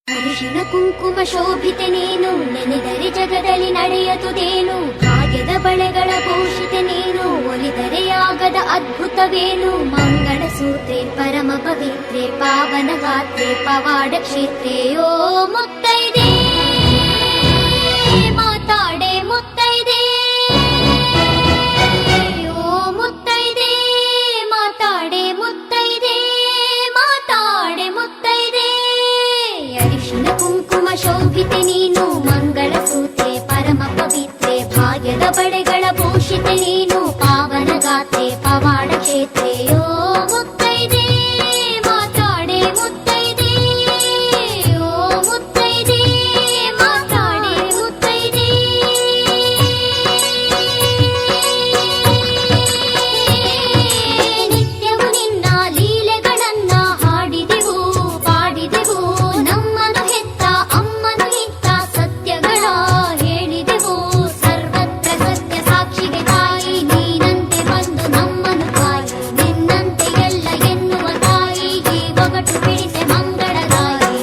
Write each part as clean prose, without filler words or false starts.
ಅರಿಶಿನ ಕುಂಕುಮ ಶೋಭಿತೆ ನೀನು, ನೆನೆದರೆ ಜಗದಲ್ಲಿ ನಡೆಯದುದೇನು. ಭಾಗ್ಯದ ಬಳೆಗಳ ಭೂಷಿತೆ ನೀನು, ಒಲಿದರೆ ಆಗದ ಅದ್ಭುತವೇನು. ಮಂಗಳ ಸೂತ್ರೆ ಪರಮ ಪವಿತ್ರೆ, ಪಾವನ ಗಾತ್ರೆ ಪವಾಡ ಕ್ಷೇತ್ರೆ. ಓ ಮುತ್ತೈದೆ ಮಾತಾಡೆ ಮುತ್ತೈದೆ, ಓ ಮುತ್ತೈದೆ ಮಾತಾಡೆ ಮುತ್ತೈದೆ, ಮಾತಾಡೆ ಮುತ್ತೈದೆ. ಅರಿಶಿನ ಕುಂಕುಮ ಶೋಭಿತೆ ನೀನು, ಮಂಗಳ ಸೂತ್ರೆ ಪರಮ ಪವಿತ್ರೆ, ಭಾಗ್ಯದ ಬಳೆಗಳ ಭೂಷಿತೆ ನೀನು, ಪಾವನ ಗಾತ್ರೆ ಪವಾಡ ಕ್ಷೇತ್ರೆ. ಓ ಮುತ್ತೈದೆ ಮಾತಾಡೆ ಮುತ್ತೈದೆ, ಓ ಮುತ್ತೈದೆ ಮಾತಾಡೆ ಮುತ್ತೈದೆ. ನಿತ್ಯವು ನಿನ್ನ ಲೀಲೆಗಳನ್ನ ಹಾಡಿದೆವು ಪಾಡಿದೆವು, ನಮ್ಮನು ಹೆತ್ತ ಅಮ್ಮನು ಇತ್ತ ಸತ್ಯಗಳ ಹೇಳಿದೆವು. ಸರ್ವತ್ರ ಸತ್ಯ ಸಾಕ್ಷಿಗೆ ತಾಯಿ ನೀನಂತೆ ಬಂದು ನಮ್ಮನು ತಾಯಿ, ನಿನ್ನಂತೆ ಎಲ್ಲ ಎನ್ನುವ ತಾಯಿ ಈ ಒಗಟು ಬಿಡಿಸೆ ಮಂಗಳದಾಯಿ.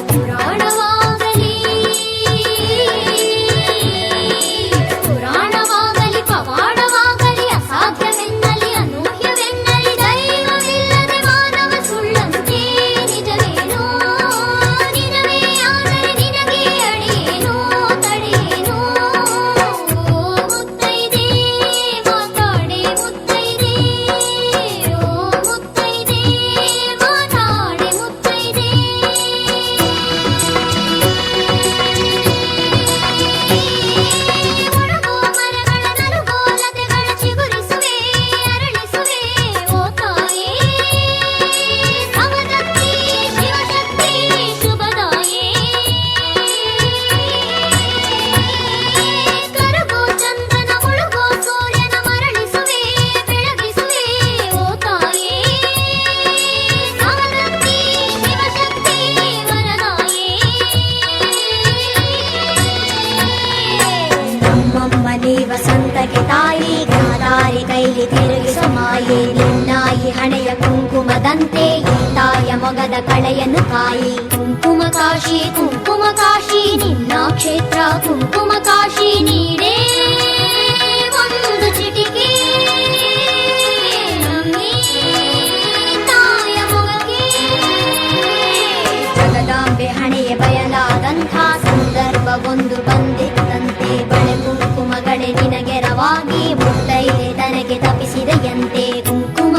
ಪುರಾಣವಾಗಲಿ ಪವಾಡವಾಗಲಿ, ಅಸಾಧ್ಯವೆನ್ನಲಿ ಅನೂಹ್ಯವೆನ್ನಲಿ, ದೈವವಿಲ್ಲದೆ ಮಾನವ ಸುಳ್ಳಂತೆ ನಿಜವೇನೋ. ನಿಜವೇ ಆದರೆ ನಿನಗೆ ಅಡಿಯೇನೋ ತಡೆಯೇನೋ. ಓ ಮುತ್ತೈದೆ ಮಾತಾಡೆ ಮುತ್ತೈದೆ, ಓ ಮುತ್ತೈದೆ ಮಾತಾಡೆ ಮುತ್ತೈದೆ. ಒಣಗೋ ಮರಗಳ ನಲುಗೋ ಲತೆಗಳ ಚಿಗುರಿಸುವೆ ಅರಳಿಸುವೆ, ಓ ತಾಯೇ ಸಮದತ್ತಿ ಶಿವಶಕ್ತಿ ಶುಭದಾಯೇ. ಕರಗೋ ಚಂದ್ರನ ಮುಳುಗೋ ಸೂರ್ಯನ ಮರಳಿಸುವೆ ಬೆಳಗಿಸುವೆ, ಓ ತಾಯೇ ಸಮದತ್ತಿ ಶಿವಶಕ್ತಿ ವರದಾಯೇ. ನಮ್ಮಮ್ಮ ನೀವ ಸಂತಕ್ಕೆ ತಾಯಿ, ಜ್ಞಾನಾರಿ ಕೈಲಿ ತಿರುಗಿಸೋ ಮಾಯೆ. ನಿನ್ನಾಯಿ ಹಣೆಯ ಕುಂಕುಮದಂತೆ ಈ ತಾಯ ಮೊಗದ ಕಳೆಯನ್ನು ಕಾಯಿ. ಕುಂಕುಮ ಕಾಶಿ ಕುಂಕುಮ ಕಾಶಿ ನಿನ್ನ ಕ್ಷೇತ್ರ ಕುಂಕುಮ ಕಾಶಿ, ನೀಡೇ ಒಂದು ಚಿಟಿಕೆ ನಮ್ಮೀ ತಾಯ ಮೊಗಕ್ಕೆ. ಜಗದಾಂಬೆ ಹಣೆಯ ಬಯಲಾದಂಥ ಸಂದರ್ಭ ಒಂದು ಬಂದಿತ್ತಂತೆ, ಬಳೆ ಕುಂಕುಮಗಳೇ ನಿನಗೆರವಾಗಿ ಮುತ್ತೈದೆ ತನಗೆ ತಪಿಸಿದೆಯಂತೆ. ಕುಂಕುಮ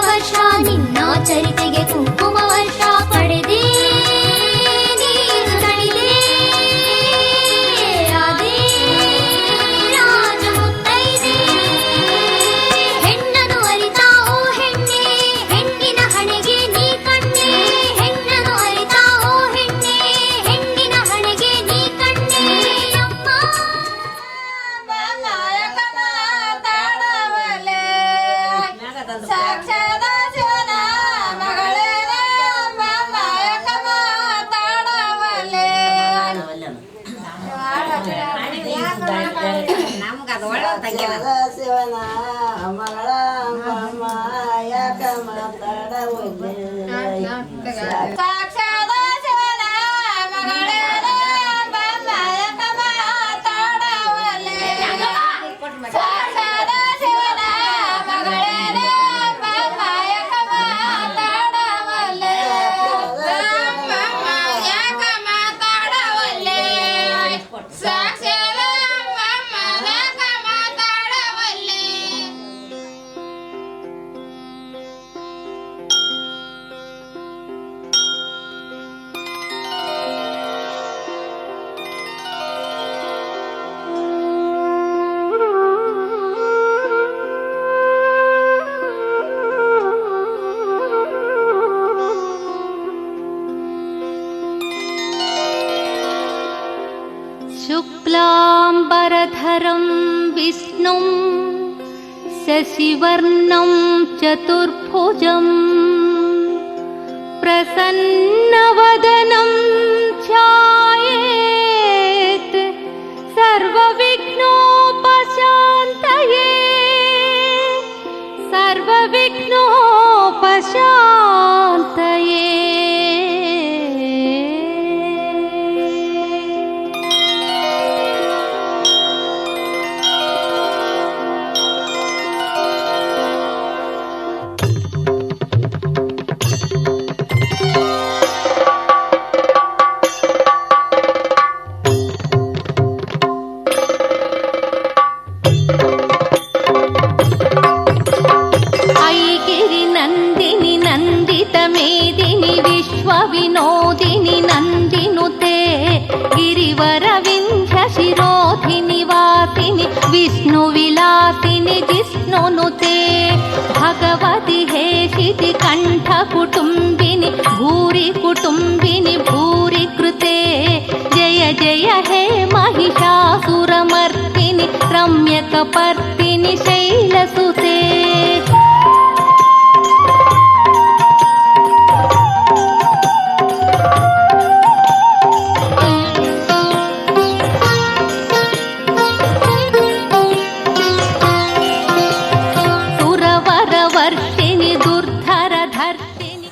ವರ್ಷ ನಿನ್ನ ಚರಿತೆಗೆ ಕುಂಕುಮ ವರ್ಷ ಪಡೆದೇ ನೀನು ತಣಿದೆ ಆದೇ ರಾಜ ಮುತ್ತೈದೆ. ಹೆಣ್ಣನು ಅರಿತಾ ಓ ಹೆಣ್ಣೆ, ಹೆಣ್ಣಿನ ಹಣೆಗೆ ನೀ ಕಣ್ಣೆ. ಹೆಣ್ಣನು ಅರಿತಾ ಓ ಹೆಣ್ಣೆ, ಹೆಣ್ಣಿನ ಹಣೆಗೆ ನೀ ಕಣ್ಣೆ. ಅಮ್ಮ ಸಾಕ್ಷಾದ ಶಿವನ ಮಗಳೇನೆ, ಮಾಯಕ ಮಾತಾಡವಲೆ. ಶಿವನ ಮಗಳ ಮಾಯಕ ಮಾತಾಡವಲೆ. ಸಾಕ್ಷಾದ ಶಿವನ ಮಗಳೇನೆ, ಮಾಯಕ ಮಾತಾಡವಲೆ. ಸಾಕ್ಷಾದ ಶಿವನ ಮಗಳೇನೆ, ಮಾಯಕ ಮಾತಾಡವಲೆ. ಮಾಯಕ ಮಾತಾಡವಲೆ. ಸಾಕ್ಷಾದ ಮಾಯಕ ಮಾತಾಡವಲೆ. शुक्लाम्बरधरं विष्णुं शशिवर्णं चतुर्भुजं, प्रसन्नवदनं ध्यायेत् सर्वविघ्नोपशान्तये. सर्वविघ्नोपशान्तये. ವಿನೋದಿನಿ ನಂದಿನುತೆ ಗಿರಿವರ ವಿಂಧ್ಯ ಶಿರೋಧಿನಿ ವಾಸಿನಿ ವಿಷ್ಣು ವಿಲಾಸಿನಿ ಜಿಷ್ಣುನುತೆ ಭಗವತಿ ಹೇಷಿತಿ ಕಂಠ ಕುಟುಂಬಿನಿ ಭೂರಿ ಕುಟುಂಬಿನಿ ಭೂರಿ ಕೃತೆ ಜಯ ಜಯ ಹೇ महिषासुरमर्दिनि रम्यकपर्दिनि शैलसुते सुरवरवर्षिणि दुर्धरधर्षिणि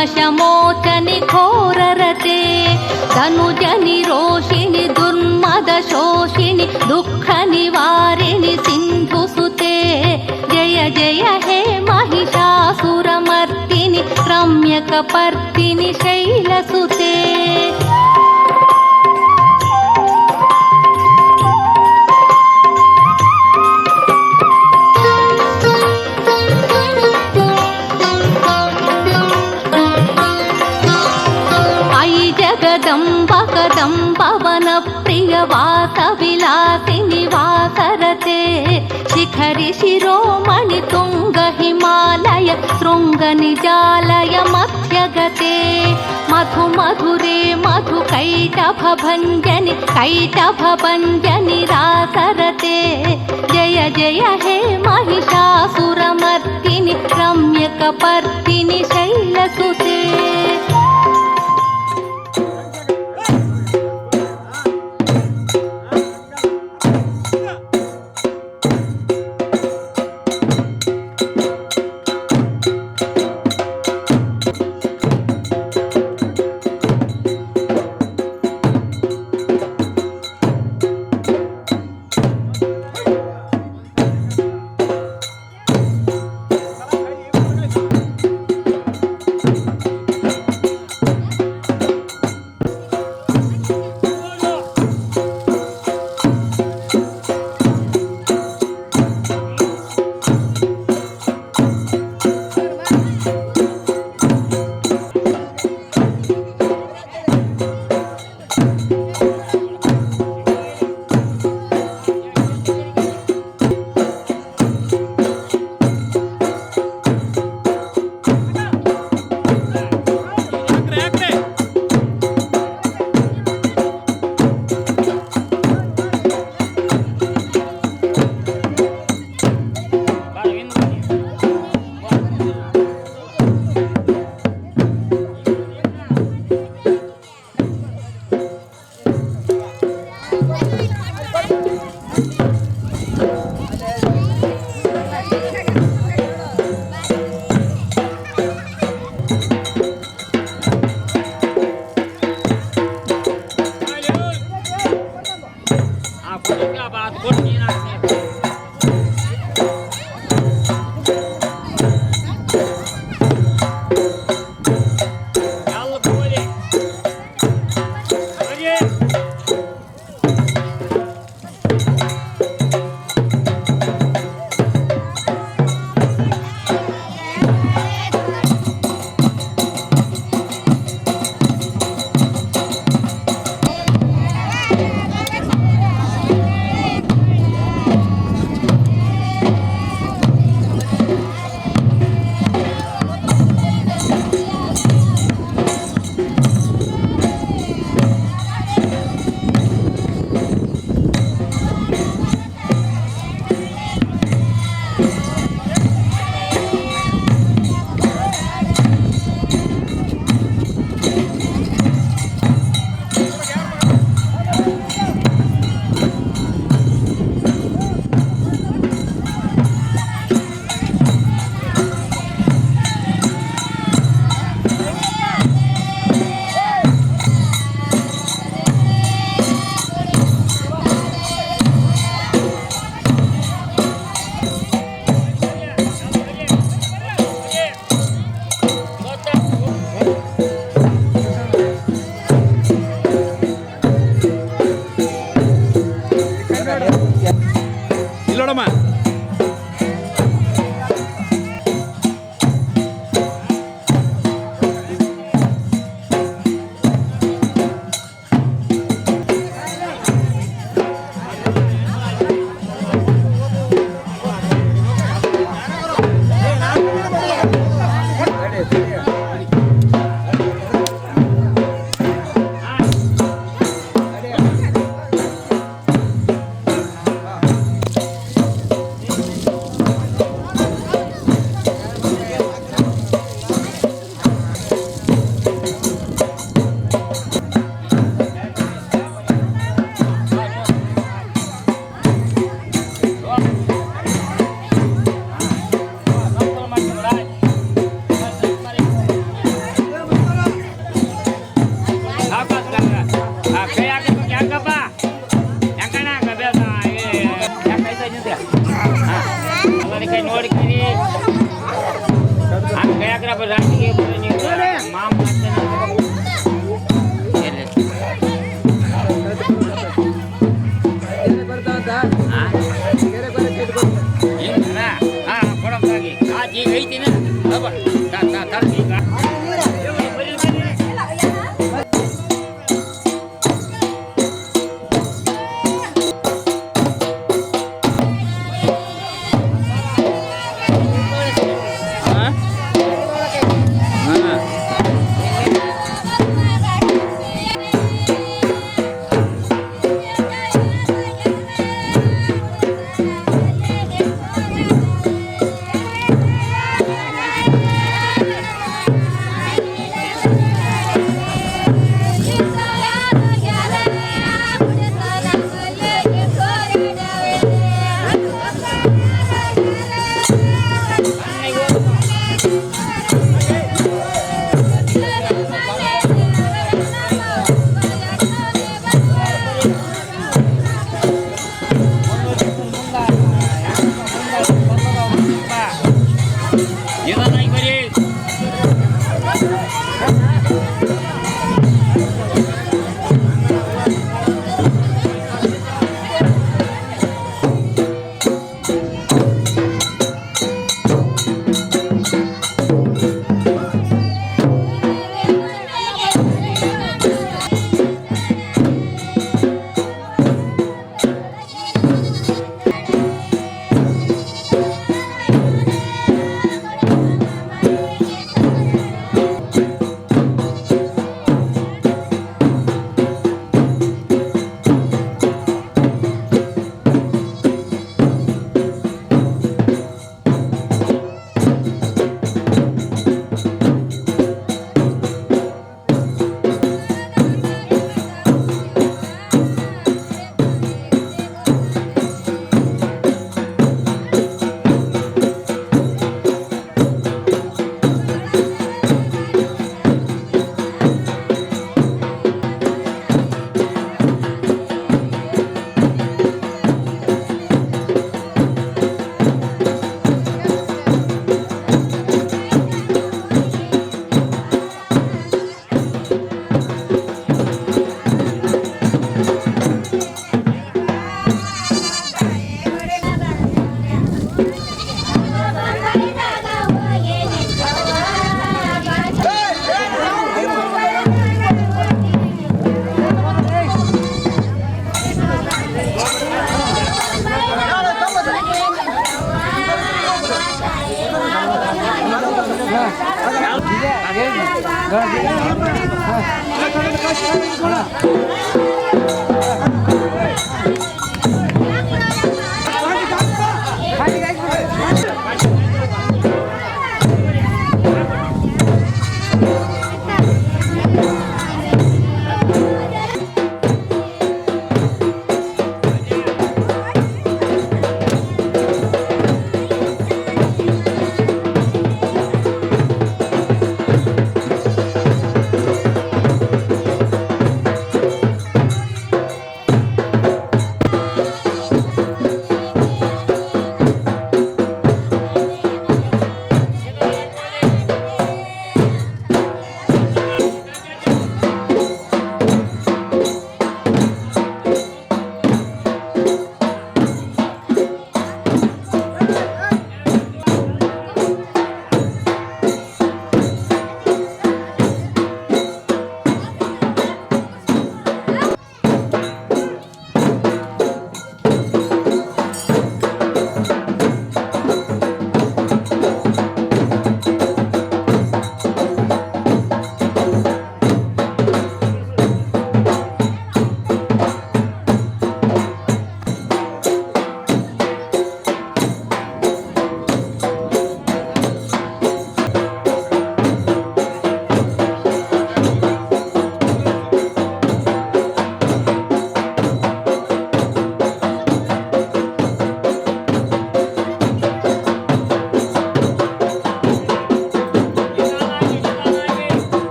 ಕಲ್ಮಷಮೋಚನಿ ಘೋರರತೆ ಧನುಜನಿ ರೋಷಿಣಿ ದುರ್ಮದ ಶೋಷಿಣಿ ದುಃಖ ನಿವಾರಿಣಿ ಸಿಂಧುಸುತೆ ಜಯ ಜಯ ಹೇ महिषासुरमर्दिनि रम्यकपर्दिनि शैलसुते जगदम्ब कदम्ब वन प्रिय वास विलासिनि वासरते शिखरि शिरोमणि तुंग हिमालय शृंग निजालय मध्यगते मधु मधुरे मधु कैटभ भञ्जनि रासरते जय जय हे महिषासुरमर्दिनि रम्यकपर्दिनि शैलसुते ಯಾಕ್ರಪ್ಪ ರಾತ್ರಿಗೆ ನೀವು ಮಾಮ ಕೊಡೋಕ್ಕಾಗಿ ಈಗ ಐತಿನ ತರ್ಸಿ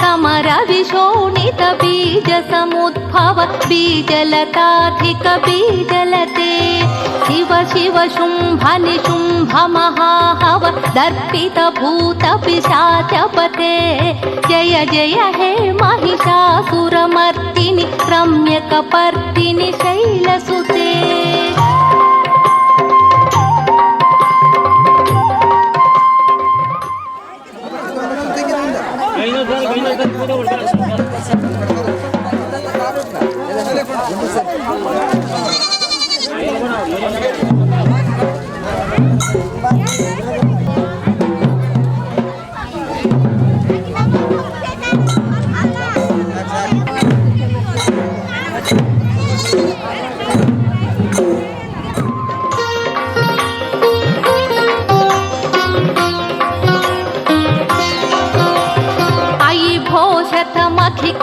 समरविशोणित बीजसमुद्भव बीजलताधिक बीजलते शिव शिव शुम्भ निशुम्भ महाहव दर्पित भूत पिशाचपते जय जय हे महिषासुरमर्दिनि रम्यकपर्दिनि शैलसुते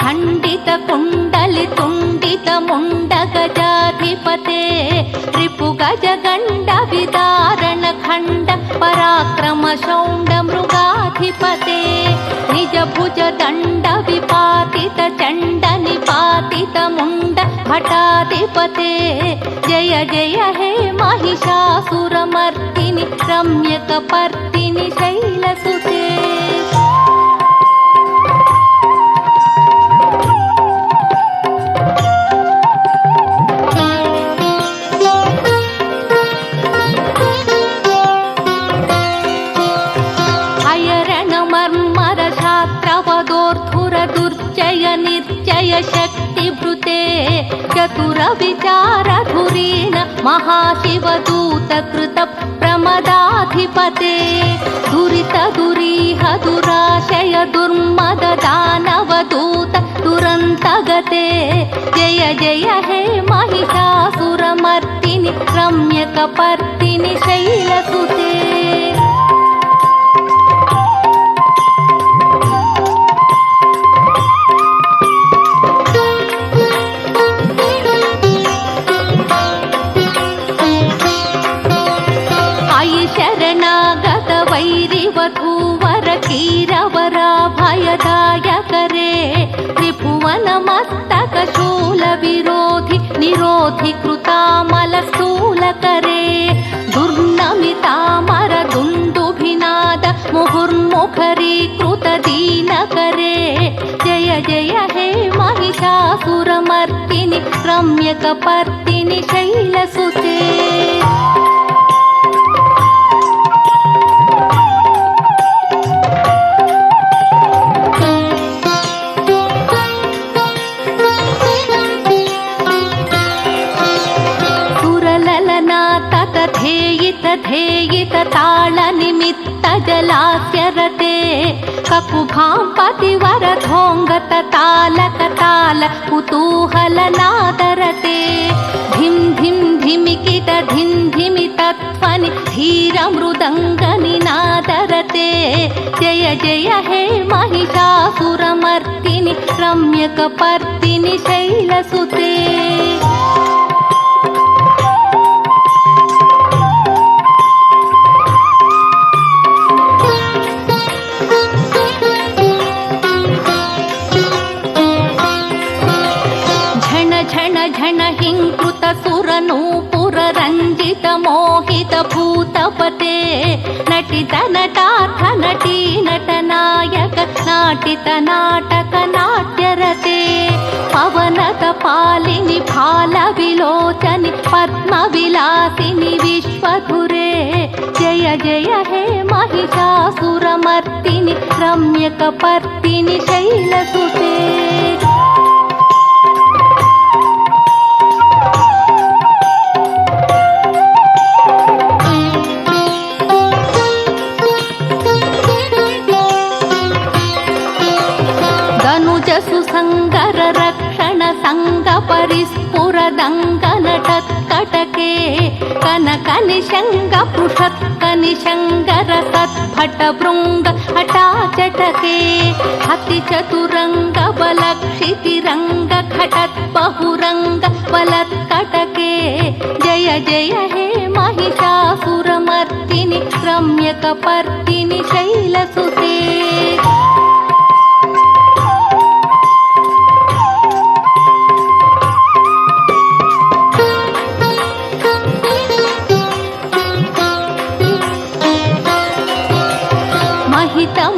खंडित कुंडली तुंडित मुंड गजाधिपते रिपु गज गंड विदारण खंड पराक्रम शौंड मृगाधिपते निज भुज दंड विपातित चंड निपातित मुंड भटाधिपते जय जय हे महिषासुरमर्दिनि रम्यकपर्दिनि शैलसुते निर्जय शक्तिभृते चतुर विचारधुरीन महाशिवदूत कृत प्रमदाधिपते दुरित दुरीह दुराशय दुर्मद दानवदूत दुरन्तगते जय जय हे महिषासुरमर्दिनि रम्यकपर्दिनि शैलसुते वधूवर कीरवरा भयदायकरे त्रिभुवन मस्तक शूल विरोधि निरोधि कृतामल स्थूल करे दुर्नमितामर दुन्दुभिनाद मुहुर्मुखरीकृत दीन करे जय जय हे महिषासुरमर्दिनि रम्यकपर्दिनि शैलसुते ध्येयित ताल निमित्त जलास्यरते ककुभां पतिवर धोंगत तालक ताल कुतूहल नादरते धिम धिम धिमिकित धिम धिमित ध्वनि धीर मृदंग निनादरते जय जय हे महिषासुरमर्दिनि रम्यकपर्दिनि शैलसुते झण हिंकृत सुरनूपुर ಸುರರಂಜಿತ ಮೋಹಿತ ಭೂತಪತೆ ನಟಿತ ನಟಾರ್ಥ ನಟಿ ನಟನಾಯಕ ನಾಟಿತ ನಾಟಕ ನಾಟ್ಯರತೆ ಪವನತ ಪಾಲಿನಿ ಫಾಲ ವಿಲೋಚನಿ ಪದ್ಮ ವಿಲಾಸಿನಿ ವಿಶ್ವಧುರೆ ಜಯ ಜಯ ಹೇ महिषासुरमर्दिनि रम्यकपर्दिनि शैलसुते सुसंगर रक्षण संग परिस्फुरदंगनटत्कटके कनक निशंग पृषत्क निशंगर सत्फट भृंग हटाचटके अति चतुरंग बलक्षितिरंग घटत् बहुरंग बलत्कटके जय जय हे महिषासुरमर्दिनि रम्यकपर्दिनि शैलसुते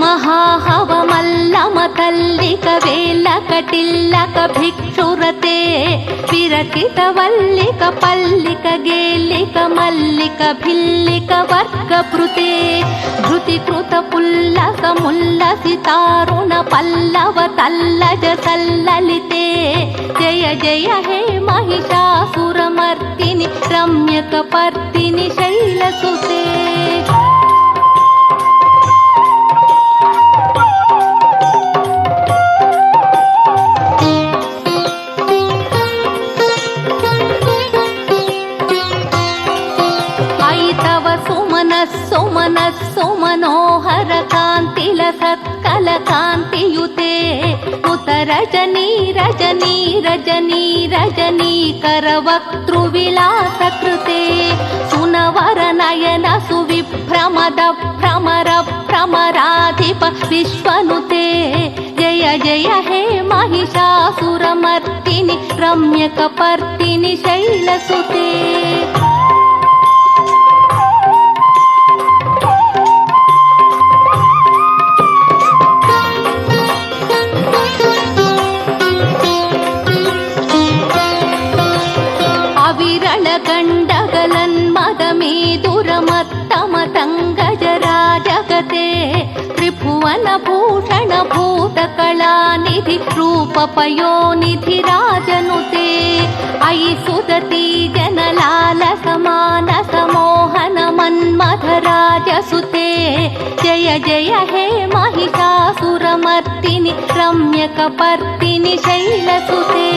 महाहवमल्लमतल्लिक वेल्लकटिल्लक भिक्षुरते विरचित वल्लिक पल्लिक गेल्लिक मल्लिक भिल्लिक वर्गभृते धृतिकृत पुल्लस मुल्लसितारुण पल्लव तल्लज सल्ललिते जय जय हे महिषासुरमर्दिनि रम्यकपर्दिनि शैलसुते सुमनस्सु मनोहर कांतिल सत्कल कांतियुते उत रजनी रजनी रजनी रजनी करवक्तृविलास कृते सुनवर नयन सुविभ्रमद भ्रमर भ्रमराधिप विश्वनुते जय जय हे महिषासुरमर्दिनि रम्यकपर्दिनि शैलसुते गण्डगलन्मदमेदुरमत्तमतङ्गजराजगते त्रिभुवनभूषण भूतकलानिधि रूपपयोनिधि राजनुते अयि सुदती जनलालसमानस मोहन मन्मथराजसुते जय जय हे महिषासुरमर्दिनि रम्यकपर्दिनि शैलसुते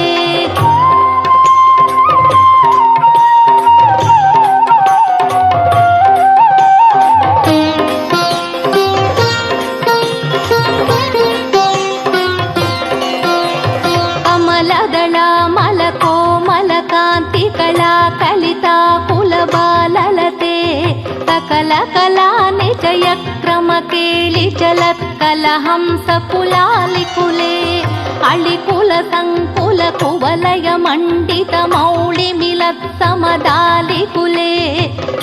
कलिता कुलबाललते सकल कला निजय क्रम केळि चलत् कलहंस कुलालिकुले अळिकुल संकुल कुवलय मंडित मौळि मिलत् समदालिकुले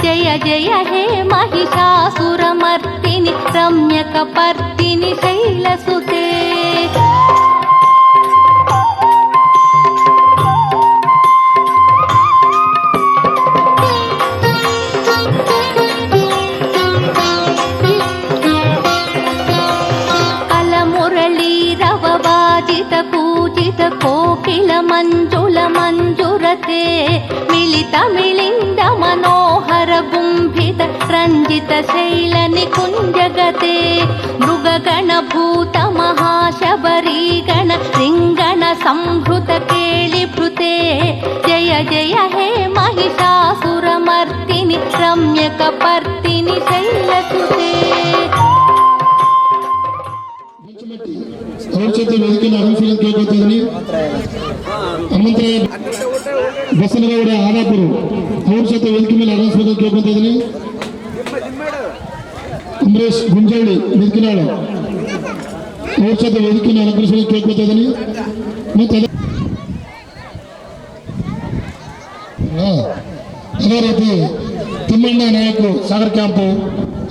जय जय हे महिषासुरमर्दिनि रम्यकपर्दिनि शैलसुते पूजित कोकिल मंजुल मंजुरते मिलित मिलिंद मनोहर गुंभित रंजित शैल निकुंजगते मृगगण भूत महाशबरी गण रिंगण संभृत केलिभृते जय जय हे महिषासुरमर्दिनि रम्यकपर्दिनि शैलसुते ಔಷಧ ವೇದಿಕೆಯನ್ನು ಆರಂಭಿಸಲು ಕೇಳ್ಕೊತಿದ್ದೀನಿ. ಹನುಮಂತರಾಯ ಬಸನಗೌಡ ಆದಾಪುರ ಔಷಧ ವೇದಿಕೆ ಮೇಲೆ ಆರಂಭಿಸಲು ಕೇಳ್ಕೊತಿದ್ದೀನಿ. ಅಂಬರೀಶ್ ಗುಂಜಾಳಿ ಮಿರ್ಕಿನಾಳ ಔಷಧ ವೇದಿಕೆಯನ್ನು ಅಲಂಕರಿಸಲು ಕೇಳ್ಕೊತಿದ್ದೀನಿ. ಮತ್ತೆ ಅದೇ ರೀತಿ ತಿಮ್ಮಣ್ಣ ನಾಯಕರು ಸಾಗರ್ ಕ್ಯಾಂಪು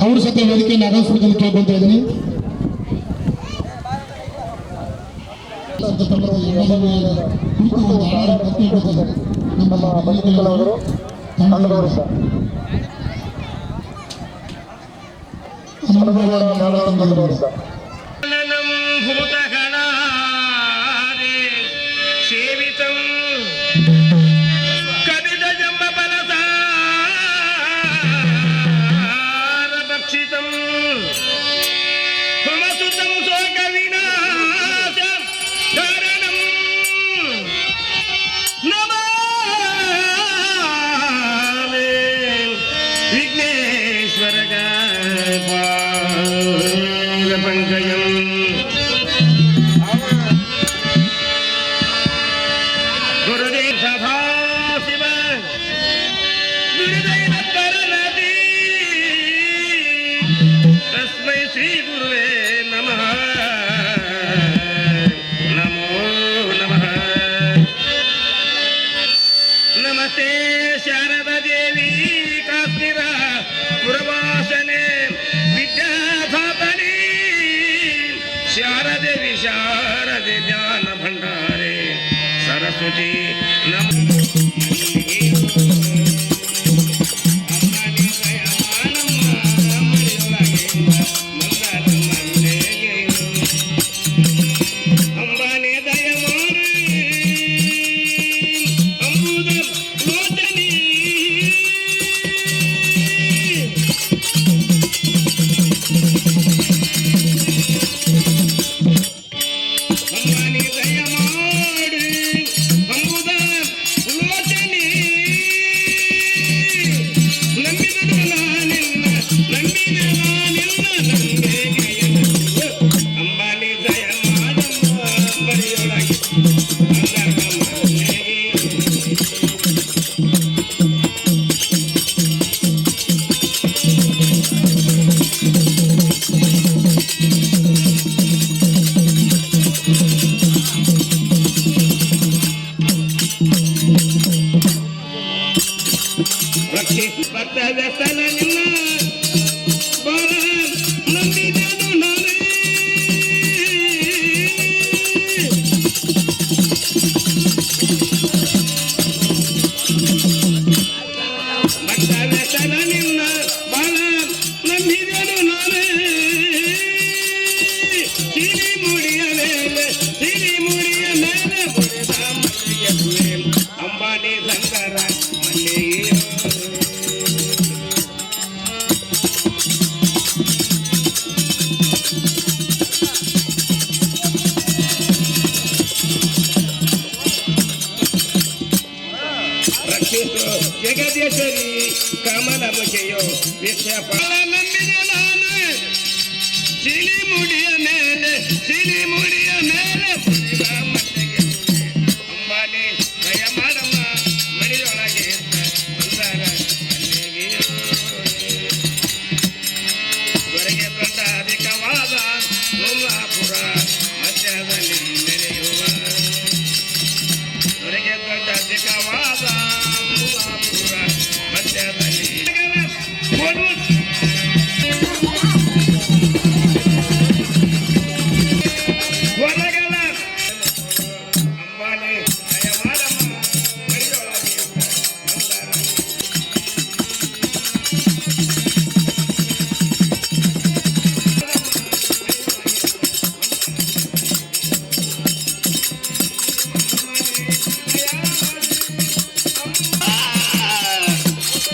ಅವರು ಸಹ ವೇದಿಕೆಯನ್ನು ಆಗಮಿಸಬೇಕೆಂದು ಕೇಳ್ಕೊಳ್ತಾ ಇದ್ದೀನಿ. ಸೇವಿತಂ ಕವಿದ ಜಂಬ ಭಕ್ಷಿತಂ ಹುಮಸುತಂ ಶೋಕ ವಿನಾಶ ಕಾರಣಂ ನಮಾಮಿ ವಿಘ್ನೇಶ್ವರ ಪಂಕಜಂ ಗುರುದೇವ ಸದಾಶಿವ ಗುರುದೇವ ಕರನದಿ ತಸ್ಮೈ ಶ್ರೀ ಗುರುವೇ ನಮಃ ನಮೋ ನಮಃ. ನಮಸ್ತೆ ಶಾರದಾ ದೇವಿ ಕಾಶ್ಮೀರ ಪುರವಾಸನೆ ವಿದ್ಯಾಧಾತನಿ ಶಾರದೇವಿ ಶಾರದೆ ಜ್ಞಾನ ಭಂಡಾರೆ ಸರಸ್ವತಿ ಅಂಬಾನೆ ದಯ ಮಾಡಿ ಅಂಬುದ ಲೋಚನಿ ಅಂಬಾನೆ ದಯ ಮಾಡಿ ಅಂಬುದ ಲೋಚನಿ ನಂಬಿದನು ನಾನಿಲ್ಲ ನಂಬಿದ ನಾನಿಲ್ಲ ನಂಬಿಕೆಯನ್ನು ಅಂಬಾನಿ ದಯ ಮಾಡಮ್ಮ ಬರಿಯೊಳಗೆ ರಕ್ಷಿಸಿ ಭಕ್ತ ವ್ಯಸನ ನಿನ್ನ ಬರ ನಂಬಿದನು ನಾನೇ ಭಕ್ತ ವ್ಯಸನ ನಿನ್ನ ಬರ ನಂಬಿದನು ನಾನೇ ಸಿರಿ ಮುಡಿಯ ಮೇಲೆ ಬುಡಿದ ಮಲ್ಲಿಗೆ ಹೂವೆ ಅಂಬಾನಿ ಸಂಗರ ಮಲ್ಲಿಗೆ ರಕ್ಷಿಸು ಜಗದೀಶ್ವರಿ ಕಮಲ ಮುಖೆಯೋ ವಿಷಪಾಲ ನಂಬಿದ ನಾನು ಸಿಲಿ ಮುಡಿಯ ಮೇಲೆ ಬುಡಿದ ಮಲ್ಲಿಗೆ ಹೂವೆ ಅಂಬಾನಿ ದಯ ಮಾಡಮ್ಮ ಮಡಿಯೊಳಗೆ ಬಂದಾರ ಮಲ್ಲಿಗೆಯೋ ದೊರೆಗೆ ದೊಡ್ಡ ಅಧಿಕವಾದ ಸೋಮಾಪುರ ಮಧ್ಯದಲ್ಲಿ ನೆನೆಯುವ ದೊರೆಗೆ ದೊಡ್ಡ ಅಧಿಕವಾದ ಸೋಮಾಪುರ ಮಧ್ಯದಲ್ಲಿ ಹೊರಗಲ ಅಂಬಾನಿ ದಯ ಮಾಡಮ್ಮ ಮಡಿಯೊಳಗೆ ಬಂದಾರ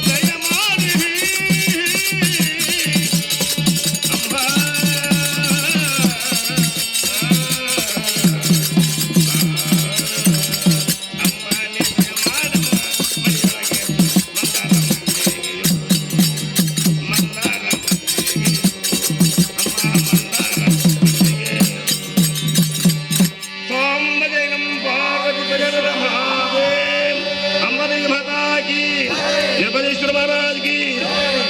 ದಯ ಮಾಡಿ ಅಂಬಾ ಅಂಬಾನಿ ದಯ ಮಾಡಮ್ಮ ಮಡಿಯೊಳಗೆ ಮಂದಾರ निर्बलेश्वर महाराज की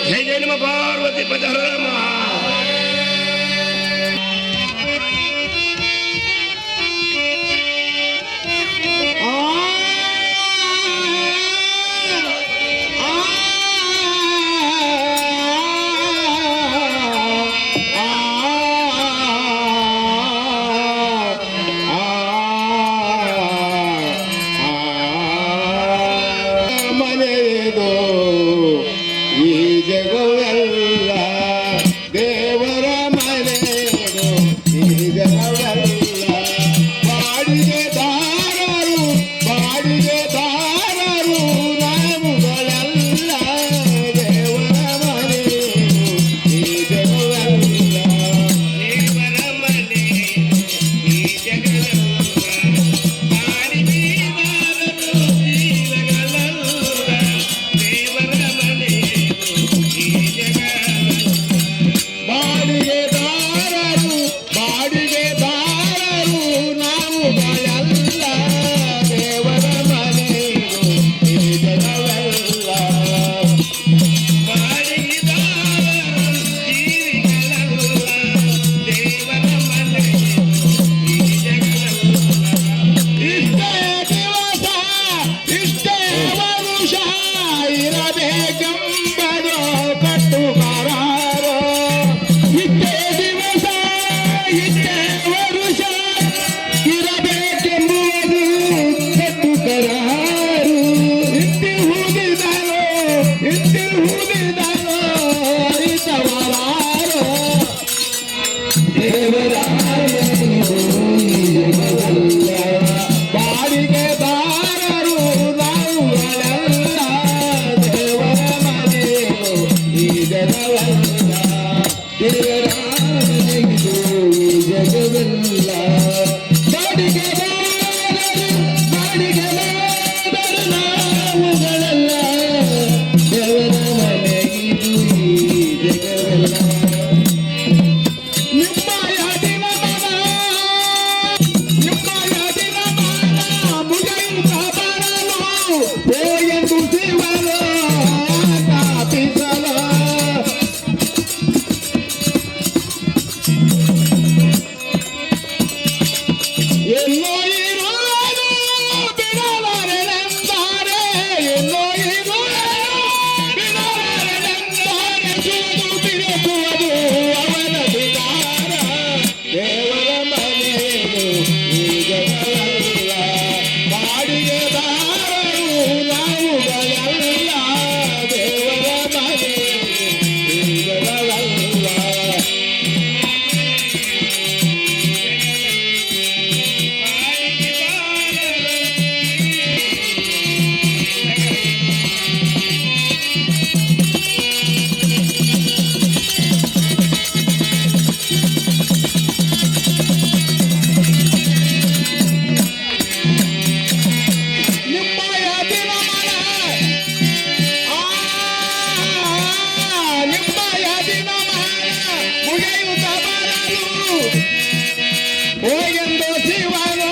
जय जय नमः पार्वती पदहर आ ಇರಬೇಕೆಂಬುದು ಕಟ್ಟು ಕರಾರು ಇಷ್ಟೇ ದಿವಸ ಇಷ್ಟೇ ವರುಷ ಇರಬೇಕೆಂಬುದು ಕಟ್ಟು ಕರಾರು ಇತ್ತಿರುವುದಿದನು ಇತವರಾರು ಬಾಡಿಗೆ ಬಾರರು ನಾವುಗಳೆಲ್ಲ ದೇವರ ಮನೆಯು ಈ ಜಗವಲ್ಲ ದೇವರ ಮನೆಗಿದು ಈ ಜಗವೆಲ್ಲ ಬಾಡಿಗೆ ಬಾರರು ನಾವುಗಳೆಲ್ಲ ದೇವರ ಮನೆಗಿದು ಈ ಜಗವೆಲ್ಲ ನಿಮ್ಮಯ ದಿನಮನ ಮುಗಿಯುತ್ತ ಬರಲು ಎಂದು ಶಿವನು ಆಜ್ಞಾಪಿಸಲು ಎಲ್ಲೋ ಇರುವನು ಬಿಡಲಾರೆನೆಂದರೆ ಎಲ್ಲೋ ಇರುವನು ಬಿಡಲಾರೆನೆಂದರೆ ಸುವುದು ಬಿಡುವುದು ಅವನ ವಿಚಾರ ದೇವರ ಮನೆಯು ಈ ಜಗವಲ್ಲ ಬಾಡಿಗೆ ಬಾರರು ನಾವುಗಳೆಲ್ಲ ದೇವರ ಮನೆಯು ಈ ಜಗವಲ್ಲ ನಿಮ್ಮಯ ದಿನಮನ ನಿಮ್ಮಯ ದಿನಮನ ಮುಗಿಯುತ್ತ ಬರಲು ಎಂದು ಶಿವನು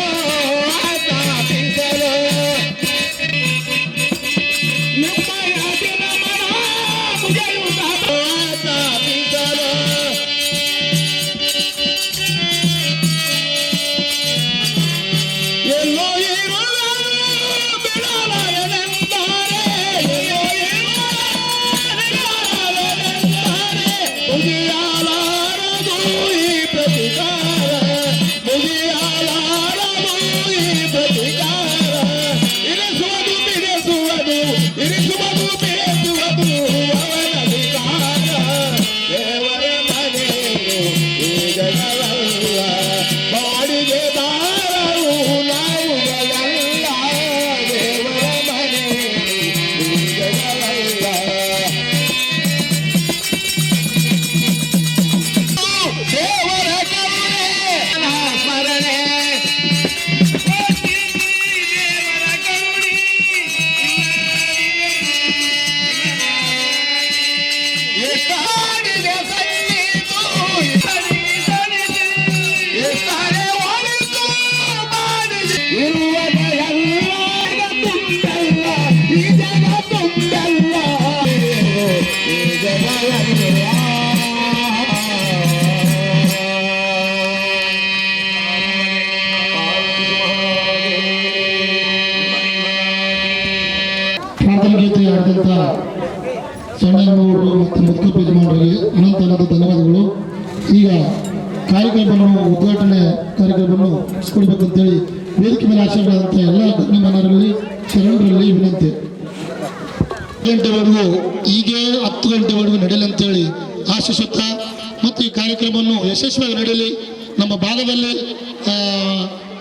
ಆಜ್ಞಾಪಿಸಲು ನಿಮ್ಮಯ ದಿನಮನ ಮುಗಿಯುತ್ತ ಆಜ್ಞಾಪಿಸಲು ಎಲ್ಲೋ ಇರುವನು ಬಿಡಲಾರೆನೆಂದರೆ ಎಲ್ಲೋ ಇರುವನೆಂದರೆ ಮುಗಿಯಲಾರದು ಈ ಪ್ರತಿಕಾರ ಮುಗಿಯಲಾರದು ಈ ಪ್ರತಿಕಾರ ಇರಿಸುವುದು ಬಿಡಿಸುವುದು ಇರಿಸುವುದು ಬಿಡಿಸುವುದು ಅವನ ವಿಕಾರ ದೇವರ ಮನೆಯು ಈ ಜಗವಲ್ಲ ಬಾಡಿಗೆ ಬಾರರು ನಾವುಗಳೆಲ್ಲ ದೇವರ ಮನೆಯು ಈ ಜಗವಲ್ಲ ದೇವರ ಕರುಣೆ ಸ್ಮರಣೆ ದೇವರ ಕರುಣೆ ಎಷ್ಟಾಡಿದೆ ಸನ್ನಿಧು ಎಷ್ಟಾರೆ ಒಳಿತು ಮಾಡಿದೆ ಇರುವುದೆಲ್ಲ ತುಂಬೆಲ್ಲ ಈ ಜಗ ತುಂಬೆಲ್ಲ ಈ ಜಗವೆಲ್ಲ ಪ್ರಾರ್ಥನಾ ಗೀತೆ ಆಡಿದಂಥ ಸಣ್ಣವರು ಮತ್ತು ಮುದ್ಕಪ್ಪ ಯಜಮಾನರಿಗೆ ಅನಂತ ಧನ್ಯವಾದಗಳು. ಈಗ ಕಾರ್ಯಕ್ರಮವನ್ನು ಉದ್ಘಾಟನೆ ಕಾರ್ಯಕ್ರಮವನ್ನು ನಡೆಸಿಕೊಡ್ಬೇಕಂತೇಳಿ ವೇದಿಕೆ ಮೇಲೆ ಆಶೀರ್ವಾದಂಥ ಎಲ್ಲ ಗಣ್ಯಮಾನರಲ್ಲಿ ಶರಣರಲ್ಲಿ ವಿನಂತಿ. ಗಂಟೆವರೆಗೂ ಹೀಗೆ 10 ಗಂಟೆವರೆಗೂ ನಡೆಯಲಿ ಅಂತೇಳಿ ಆಶಿಸುತ್ತಾ ಮತ್ತು ಈ ಕಾರ್ಯಕ್ರಮವನ್ನು ಯಶಸ್ವಿಯಾಗಿ ನಡೆಯಲಿ. ನಮ್ಮ ಭಾಗದಲ್ಲಿ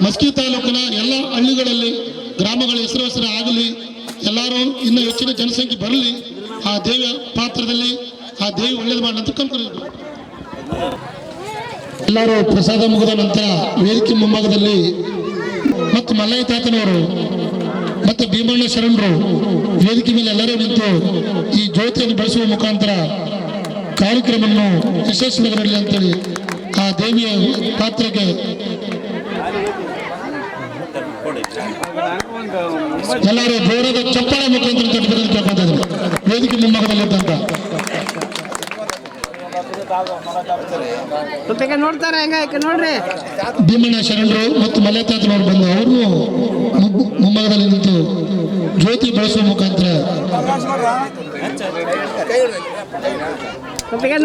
ಮಸ್ಕಿ ತಾಲೂಕಿನ ಎಲ್ಲ ಹಳ್ಳಿಗಳಲ್ಲಿ ಗ್ರಾಮಗಳ ಹೆಸರು ಆಗಲಿ, ಎಲ್ಲರೂ ಇನ್ನೂ ಹೆಚ್ಚಿನ ಜನಸಂಖ್ಯೆ ಬರಲಿ. ಆ ದೇವಿಯ ಪಾತ್ರದಲ್ಲಿ ಆ ದೇವಿ ಒಳ್ಳೇದು ಮಾಡಿ ಅಂತ ಕಲ್ಕೊಂಡು ಎಲ್ಲರೂ ಪ್ರಸಾದ ಮುಗಿದ ನಂತರ ವೇದಿಕೆ ಮುಂಭಾಗದಲ್ಲಿ ಮತ್ತು ಮಲ್ಲಯ್ಯ ತಾತನವರು ಮತ್ತು ಭೀಮಣ್ಣ ಶರಣರು ವೇದಿಕೆ ಮೇಲೆ ಎಲ್ಲರೂ ನಿಂತು ಈ ಜ್ಯೋತಿಯನ್ನು ಬೆಳೆಸುವ ಮುಖಾಂತರ ಕಾರ್ಯಕ್ರಮವನ್ನು ಯಶಸ್ವಿಯಾಗಲಿ ಅಂತೇಳಿ ಆ ದೇವಿಯ ಪಾತ್ರಕ್ಕೆ ಎಲ್ಲರೂ ಜೋರಾದ ಚಪ್ಪಾಳೆ ಮುಖಾಂತರ ತಟ್ಟುವುದನ್ನು ಕೇಳ್ಕೊತಾ ಇದ್ದಾರೆ ವೇದಿಕೆ ಮುಂಭಾಗದಲ್ಲಿದ್ದಂತ ನೋಡ್ತಾರೆ ಹೆಂಗ ನೋಡ್ರಿ. ಭೀಮಣ್ಣ ಶರಣರು ಮತ್ತು ಮಲ್ಯತಾತನವರು ಬಂದು ಅವರು ಮುಂಭಾಗದಲ್ಲಿ ನಿಂತು ಜ್ಯೋತಿ ಬೆಳೆಸುವ ಮುಖಾಂತರ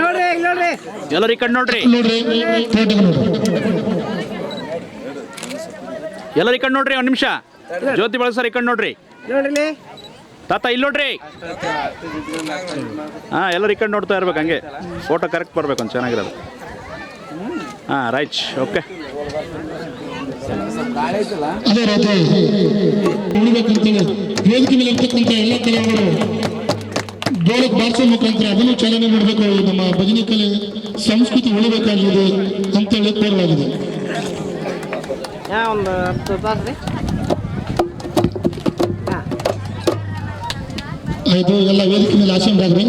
ನೋಡ್ರಿ ನೋಡ್ರಿ ಎಲ್ಲರೂ ಈ ಕಡೆ ನೋಡ್ರಿ, ನೋಡ್ರಿ ತೋಟಕ್ಕೆ ನೋಡ್ರಿ. ಎಲ್ಲರೂ ಈ ಕಡೆ ನೋಡ್ರಿ, ಒಂದು ನಿಮಿಷ. ಜ್ಯೋತಿ ಬೆಳೆಸೋರು ಈ ಕಡೆ ನೋಡ್ರಿ. ನೋಡ್ರಿ ತಾತ ಇಲ್ಲಿ ನೋಡ್ರಿ. ಹಾಂ, ಎಲ್ಲರೂ ಈ ಕಡೆ ನೋಡ್ತಾ ಇರ್ಬೇಕು, ಹಂಗೆ ಫೋಟೋ ಕರೆಕ್ಟ್ ಬರ್ಬೇಕು ಒಂದು ಚೆನ್ನಾಗಿರೋದು. ಹಾಂ, ರೈಟ್, ಓಕೆ. ಅದೇ ರೀತಿ ಉಳಿಬೇಕಂತೇಳಿ ವೇದಿಕೆ ಮೇಲೆ ಇರ್ತಕ್ಕಂಥ ಎಲ್ಲ ಕಲಾವಿದರು ಡೋಲಕ್ ಬಾರಿಸೋ ಮುಖಾಂತರ ಅದನ್ನು ಚಾಲನೆ ಮಾಡಬೇಕು. ನಮ್ಮ ಭಜನೆ ಕಲೆ ಸಂಸ್ಕೃತಿ ಉಳಿಬೇಕಾಗಿದೆ ಅಂತೇಳಿ ಕೋರಲಾಗಿದೆ. ಒಂದು 10 ತಾಸು ರೀ. ಆಯಿತು, ಎಲ್ಲ ವೇದಿಕೆ ಮೇಲೆ ಆಸೀನರಾಗ್ರಿ,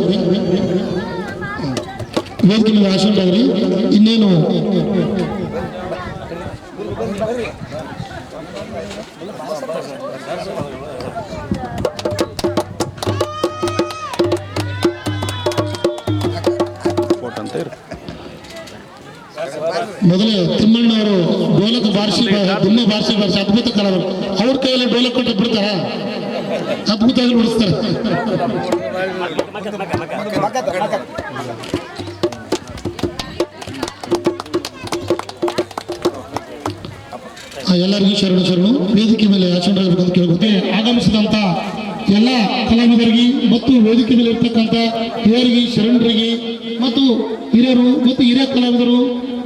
ವೇದಿಕೆ ಮೇಲೆ ಆಸೀನರಾಗ್ರಿ. ಇನ್ನೇನು ಫೋಟೋ ಅಂತ ಇರು. ಮೊದಲೇ ತಿಮ್ಮಣ್ಣವರು ಡೋಲಕ್ ಬಾರಿಸಿ ದುಮ್ಮೆ ಬಾರಿಸಿ ಅದ್ಭುತ ಕಲಾವಿದರು. ಅವ್ರ ಕೈಯಲ್ಲಿ ಡೋಲಕ್ ಕೊಟ್ಟು ಬಿಡ್ತಾರ, ಅದ್ಭುತವಾಗಿ ನುಡಿಸ್ತಾರೆ. ಎಲ್ಲರಿಗೂ ಶರಣು. ವೇದಿಕೆ ಮೇಲೆ ಆಚರಣೆ ಕೇಳಬೇಕು. ಆಗಮಿಸಿದಂಥ ಎಲ್ಲ ಕಲಾವಿದರಿಗೆ ಮತ್ತು ವೇದಿಕೆ ಮೇಲೆ ಇರ್ತಕ್ಕಂಥ ಹಿರಿಯರಿಗೆ, ಶರಣರಿಗೆ ಮತ್ತು ಹಿರಿಯರು ಮತ್ತು ಹಿರಿಯ ಕಲಾವಿದರು,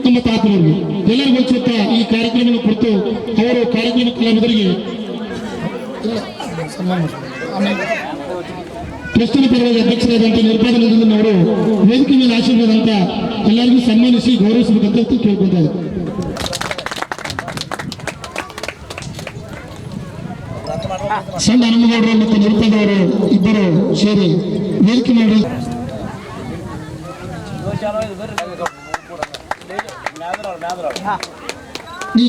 ನಮ್ಮ ತಾತರಿಗೆ ಎಲ್ಲರಿಗೂ ಅನ್ಸುತ್ತಾ ಈ ಕಾರ್ಯಕ್ರಮ ಕುರಿತು ಅವರು ಕಾರ್ಯಕ್ರಮ ಕಲಾವಿದರಿಗೆ ಪ್ರಸ್ತುತ ಪರವಾಗಿ ಅಧ್ಯಕ್ಷರಾದಂಥ ನಿರ್ಪಾದನದಿಂದ ಅವರು ವೇದಿಕೆ ಮೇಲೆ ಆಶೀರ್ವಾದಂತ ಎಲ್ಲರಿಗೂ ಸನ್ಮಾನಿಸಿ ಗೌರವಿಸಬೇಕಂತ ಕೇಳ್ಕೊತಾ ಇದ್ದಾರೆ. ಸಣ್ಣ ಹನುಮಗೌಡರು ಮತ್ತು ನಿರ್ಪಾದವರು ಇಬ್ಬರು ಸೇರಿ ವೇದಿಕೆ ಮಾಡಿ ನೀ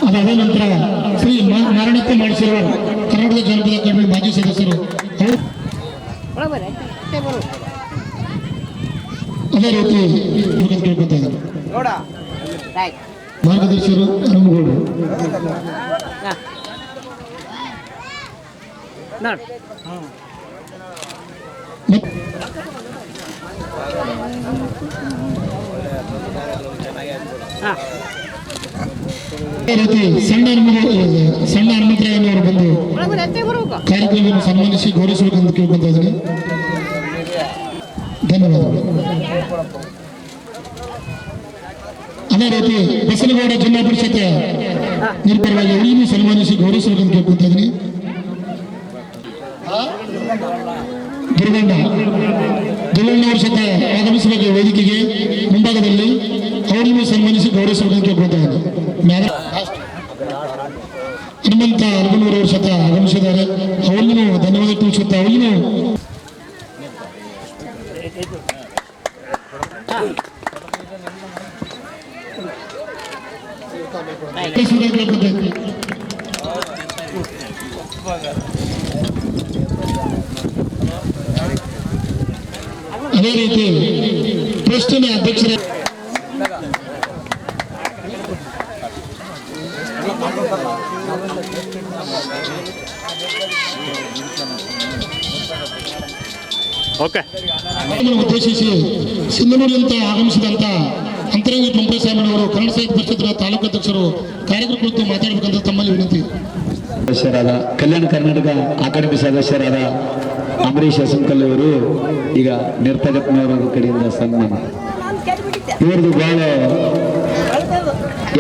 ಅದಾದ ನಂತರ ಶ್ರೀ ನಾರಾಯಣಪ್ಪ ಮಾಡಿಸಿರುವ ಕರ್ನಾಟಕ ಜನಪದ ಅಕಾಡೆಮಿ ಮಾಜಿ ಸದಸ್ಯರು ಅದೇ ರೀತಿ ಕೇಳ್ಕೊತಾ ಇದ್ದಾರೆ. ಮಾರ್ಗದರ್ಶಕರು ಹನುಮಗೌಡರು. ಅದೇ ರೀತಿ ಸಣ್ಣ ಹನುಮಂತರಾಯನವರು ಬಂದು ಕಾರ್ಯಕ್ರಮವನ್ನು ಸನ್ಮಾನಿಸಿ ಗೌರವಿಸಬೇಕಂತ ಕೇಳ್ಕೊತಾ ಇದ್ದೀನಿ. ಧನ್ಯವಾದಗಳು. ಅದೇ ರೀತಿ ಬಸನಗೌಡ ಜಿಲ್ಲಾ ಪರಿಷತ್ ನಿರ್ಪರವಾಗಿ ಅವರಿಗೂ ಸನ್ಮಾನಿಸಿ ಗೌರವಿಸಬೇಕಂತ ಕೇಳ್ಕೊತಾ ಇದ್ದೀನಿ. ದುರ್ಗಣ್ಣವ್ರ ಜೊತೆ ಆಗಮಿಸಬೇಕು ವೇದಿಕೆಗೆ ಮುಂಭಾಗದಲ್ಲಿ, ಅವರಿಗೂ ಸನ್ಮಾನಿಸಿ ಗೌರವಿಸಬೇಕಂತ ಕೇಳ್ಕೊತಾ ಇದ್ದೀನಿ. ಹನುಮಂತ ಅರಗನೂರವ್ರ ಜೊತೆ ಆಗಮಿಸಿದ್ದಾರೆ, ಅವರಿಗೂ ಧನ್ಯವಾದ ತಿಳಿಸುತ್ತಾ ಅವರಿಗೂ ಅದೇ ರೀತಿ ಟ್ರಸ್ಟಿನ ಅಧ್ಯಕ್ಷರ ಓಕೆ ಉದ್ದೇಶಿಸಿ ಸಿಂಧನೂರಿನಂತ ಆಗಮಿಸಿದಂತ ಅಂತರಂಗಿ ಪಂಪಸಾಮಿನವರು ಕನ್ನಡ ಸಾಹಿತ್ಯ ಪರಿಷತ್ನ ತಾಲೂಕು ಅಧ್ಯಕ್ಷರು ಕಾರ್ಯಕ್ರಮ ಕುರಿತು ಮಾತಾಡಬೇಕಂತ ತಮ್ಮಲ್ಲಿ ವಿನಂತಿ. ಸದಸ್ಯರಾದ ಕಲ್ಯಾಣ ಕರ್ನಾಟಕ ಅಕಾಡೆಮಿ ಸದಸ್ಯರಾದ ಅಂಬರೀಶ್ ಹಸನ್ಕಲ್ ಅವರು ಈಗ ನಿರ್ಪದತ್ನವರ ಕಡೆಯಿಂದ ಸನ್ಮಾನ. ಇವ್ರದ್ದು ಬಹಳ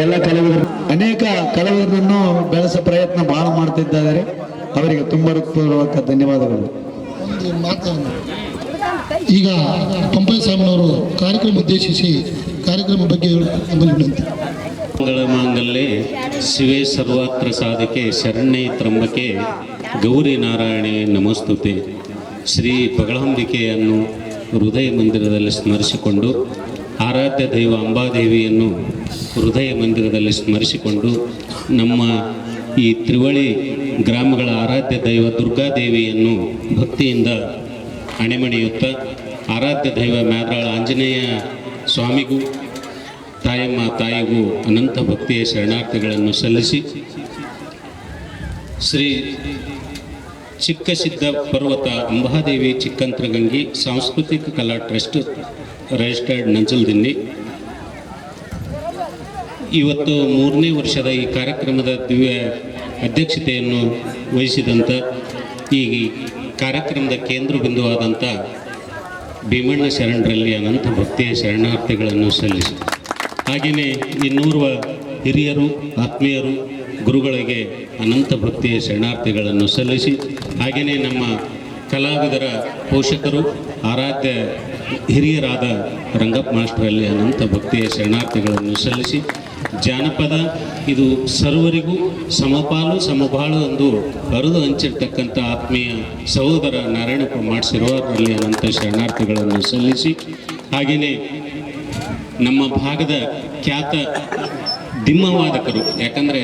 ಎಲ್ಲ ಕಲಾವಿದರು ಅನೇಕ ಕಲಾವಿದರನ್ನು ಬೆಳೆಸೋ ಪ್ರಯತ್ನ ಬಹಳ ಮಾಡ್ತಿದ್ದಾರೆ. ಅವರಿಗೆ ತುಂಬ ಹೃತ್ಪೂರ್ವಕ ಧನ್ಯವಾದಗಳು. ಈಗ ಪಂಪಸಾಮಿನವರು ಕಾರ್ಯಕ್ರಮ ಉದ್ದೇಶಿಸಿ ಕಾರ್ಯಕ್ರಮ ಬಗ್ಗೆ ವಿನಂತಿ. ಮಂಗಳ ಮಾಂಗಲ್ಯೆ ಶಿವೆ ಸರ್ವಾತ್ರ ಸಾಧಕೆ ಶರಣ್ಯೆ ತ್ರಂಬಕೆ ಗೌರಿ ನಾರಾಯಣೆ ನಮಸ್ತುತೆ. ಶ್ರೀ ಬಗಳಂಬಿಕೆಯನ್ನು ಹೃದಯ ಮಂದಿರದಲ್ಲಿ ಸ್ಮರಿಸಿಕೊಂಡು ಆರಾಧ್ಯ ದೈವ ಅಂಬಾದೇವಿಯನ್ನು ಹೃದಯ ಮಂದಿರದಲ್ಲಿ ಸ್ಮರಿಸಿಕೊಂಡು ನಮ್ಮ ಈ ತ್ರಿವಳಿ ಗ್ರಾಮಗಳ ಆರಾಧ್ಯ ದೈವ ದುರ್ಗಾದೇವಿಯನ್ನು ಭಕ್ತಿಯಿಂದ ಅಣೆಮಣಿಯುತ್ತಾ ಆರಾಧ್ಯ ದೈವ ಮ್ಯಾದ್ರಾಳ ಆಂಜನೇಯ ಸ್ವಾಮಿಗೂ ತಾಯಮ್ಮ ತಾಯಿಗೂ ಅನಂತ ಭಕ್ತಿಯ ಶರಣಾರ್ಥಿಗಳನ್ನು ಸಲ್ಲಿಸಿ ಶ್ರೀ ಚಿಕ್ಕಸಿದ್ದ ಪರ್ವತ ಅಂಬಾದೇವಿ ಚಿಕ್ಕಂತ್ರಗಂಗಿ ಸಾಂಸ್ಕೃತಿಕ ಕಲಾ ಟ್ರಸ್ಟ್ ರಿಜಿಸ್ಟರ್ಡ್ ನಂಜಲ್ದಿನ್ನಿ ಇವತ್ತು 3ನೇ ವರ್ಷದ ಈ ಕಾರ್ಯಕ್ರಮದ ದಿವ್ಯ ಅಧ್ಯಕ್ಷತೆಯನ್ನು ವಹಿಸಿದಂಥ ಈ ಕಾರ್ಯಕ್ರಮದ ಕೇಂದ್ರ ಬಿಂದುವಾದಂಥ ಭೀಮಣ್ಣ ಶರಣರಲ್ಲಿ ಅನಂತ ಭಕ್ತಿಯ ಶರಣಾರ್ಥಿಗಳನ್ನು ಸಲ್ಲಿಸಿ ಹಾಗೆಯೇ ಇನ್ನೂರ್ವ ಹಿರಿಯರು ಆತ್ಮೀಯರು ಗುರುಗಳಿಗೆ ಅನಂತ ಭಕ್ತಿಯ ಶರಣಾರ್ಥಿಗಳನ್ನು ಸಲ್ಲಿಸಿ ಹಾಗೆಯೇ ನಮ್ಮ ಕಲಾವಿದರ ಪೋಷಕರು ಆರಾಧ್ಯ ಹಿರಿಯರಾದ ರಂಗಪ್ಪ ಮಾಸ್ಟರಲ್ಲಿ ಅನಂತ ಭಕ್ತಿಯ ಶರಣಾರ್ಥಿಗಳನ್ನು ಸಲ್ಲಿಸಿ ಜಾನಪದ ಇದು ಸರ್ವರಿಗೂ ಸಮಪಾಲು ಸಮಬಾಳು ಎಂದು ಹರಿದು ಹಂಚಿರ್ತಕ್ಕಂಥ ಆತ್ಮೀಯ ಸಹೋದರ ನಾರಾಯಣಪ್ಪ ಮಾಡಿಸಿರುವವರಲ್ಲಿ ಅನಂತ ಶರಣಾರ್ಥಿಗಳನ್ನು ಸಲ್ಲಿಸಿ ಹಾಗೆಯೇ ನಮ್ಮ ಭಾಗದ ಖ್ಯಾತ ದಿಮ್ಮವಾದಕರು, ಯಾಕಂದರೆ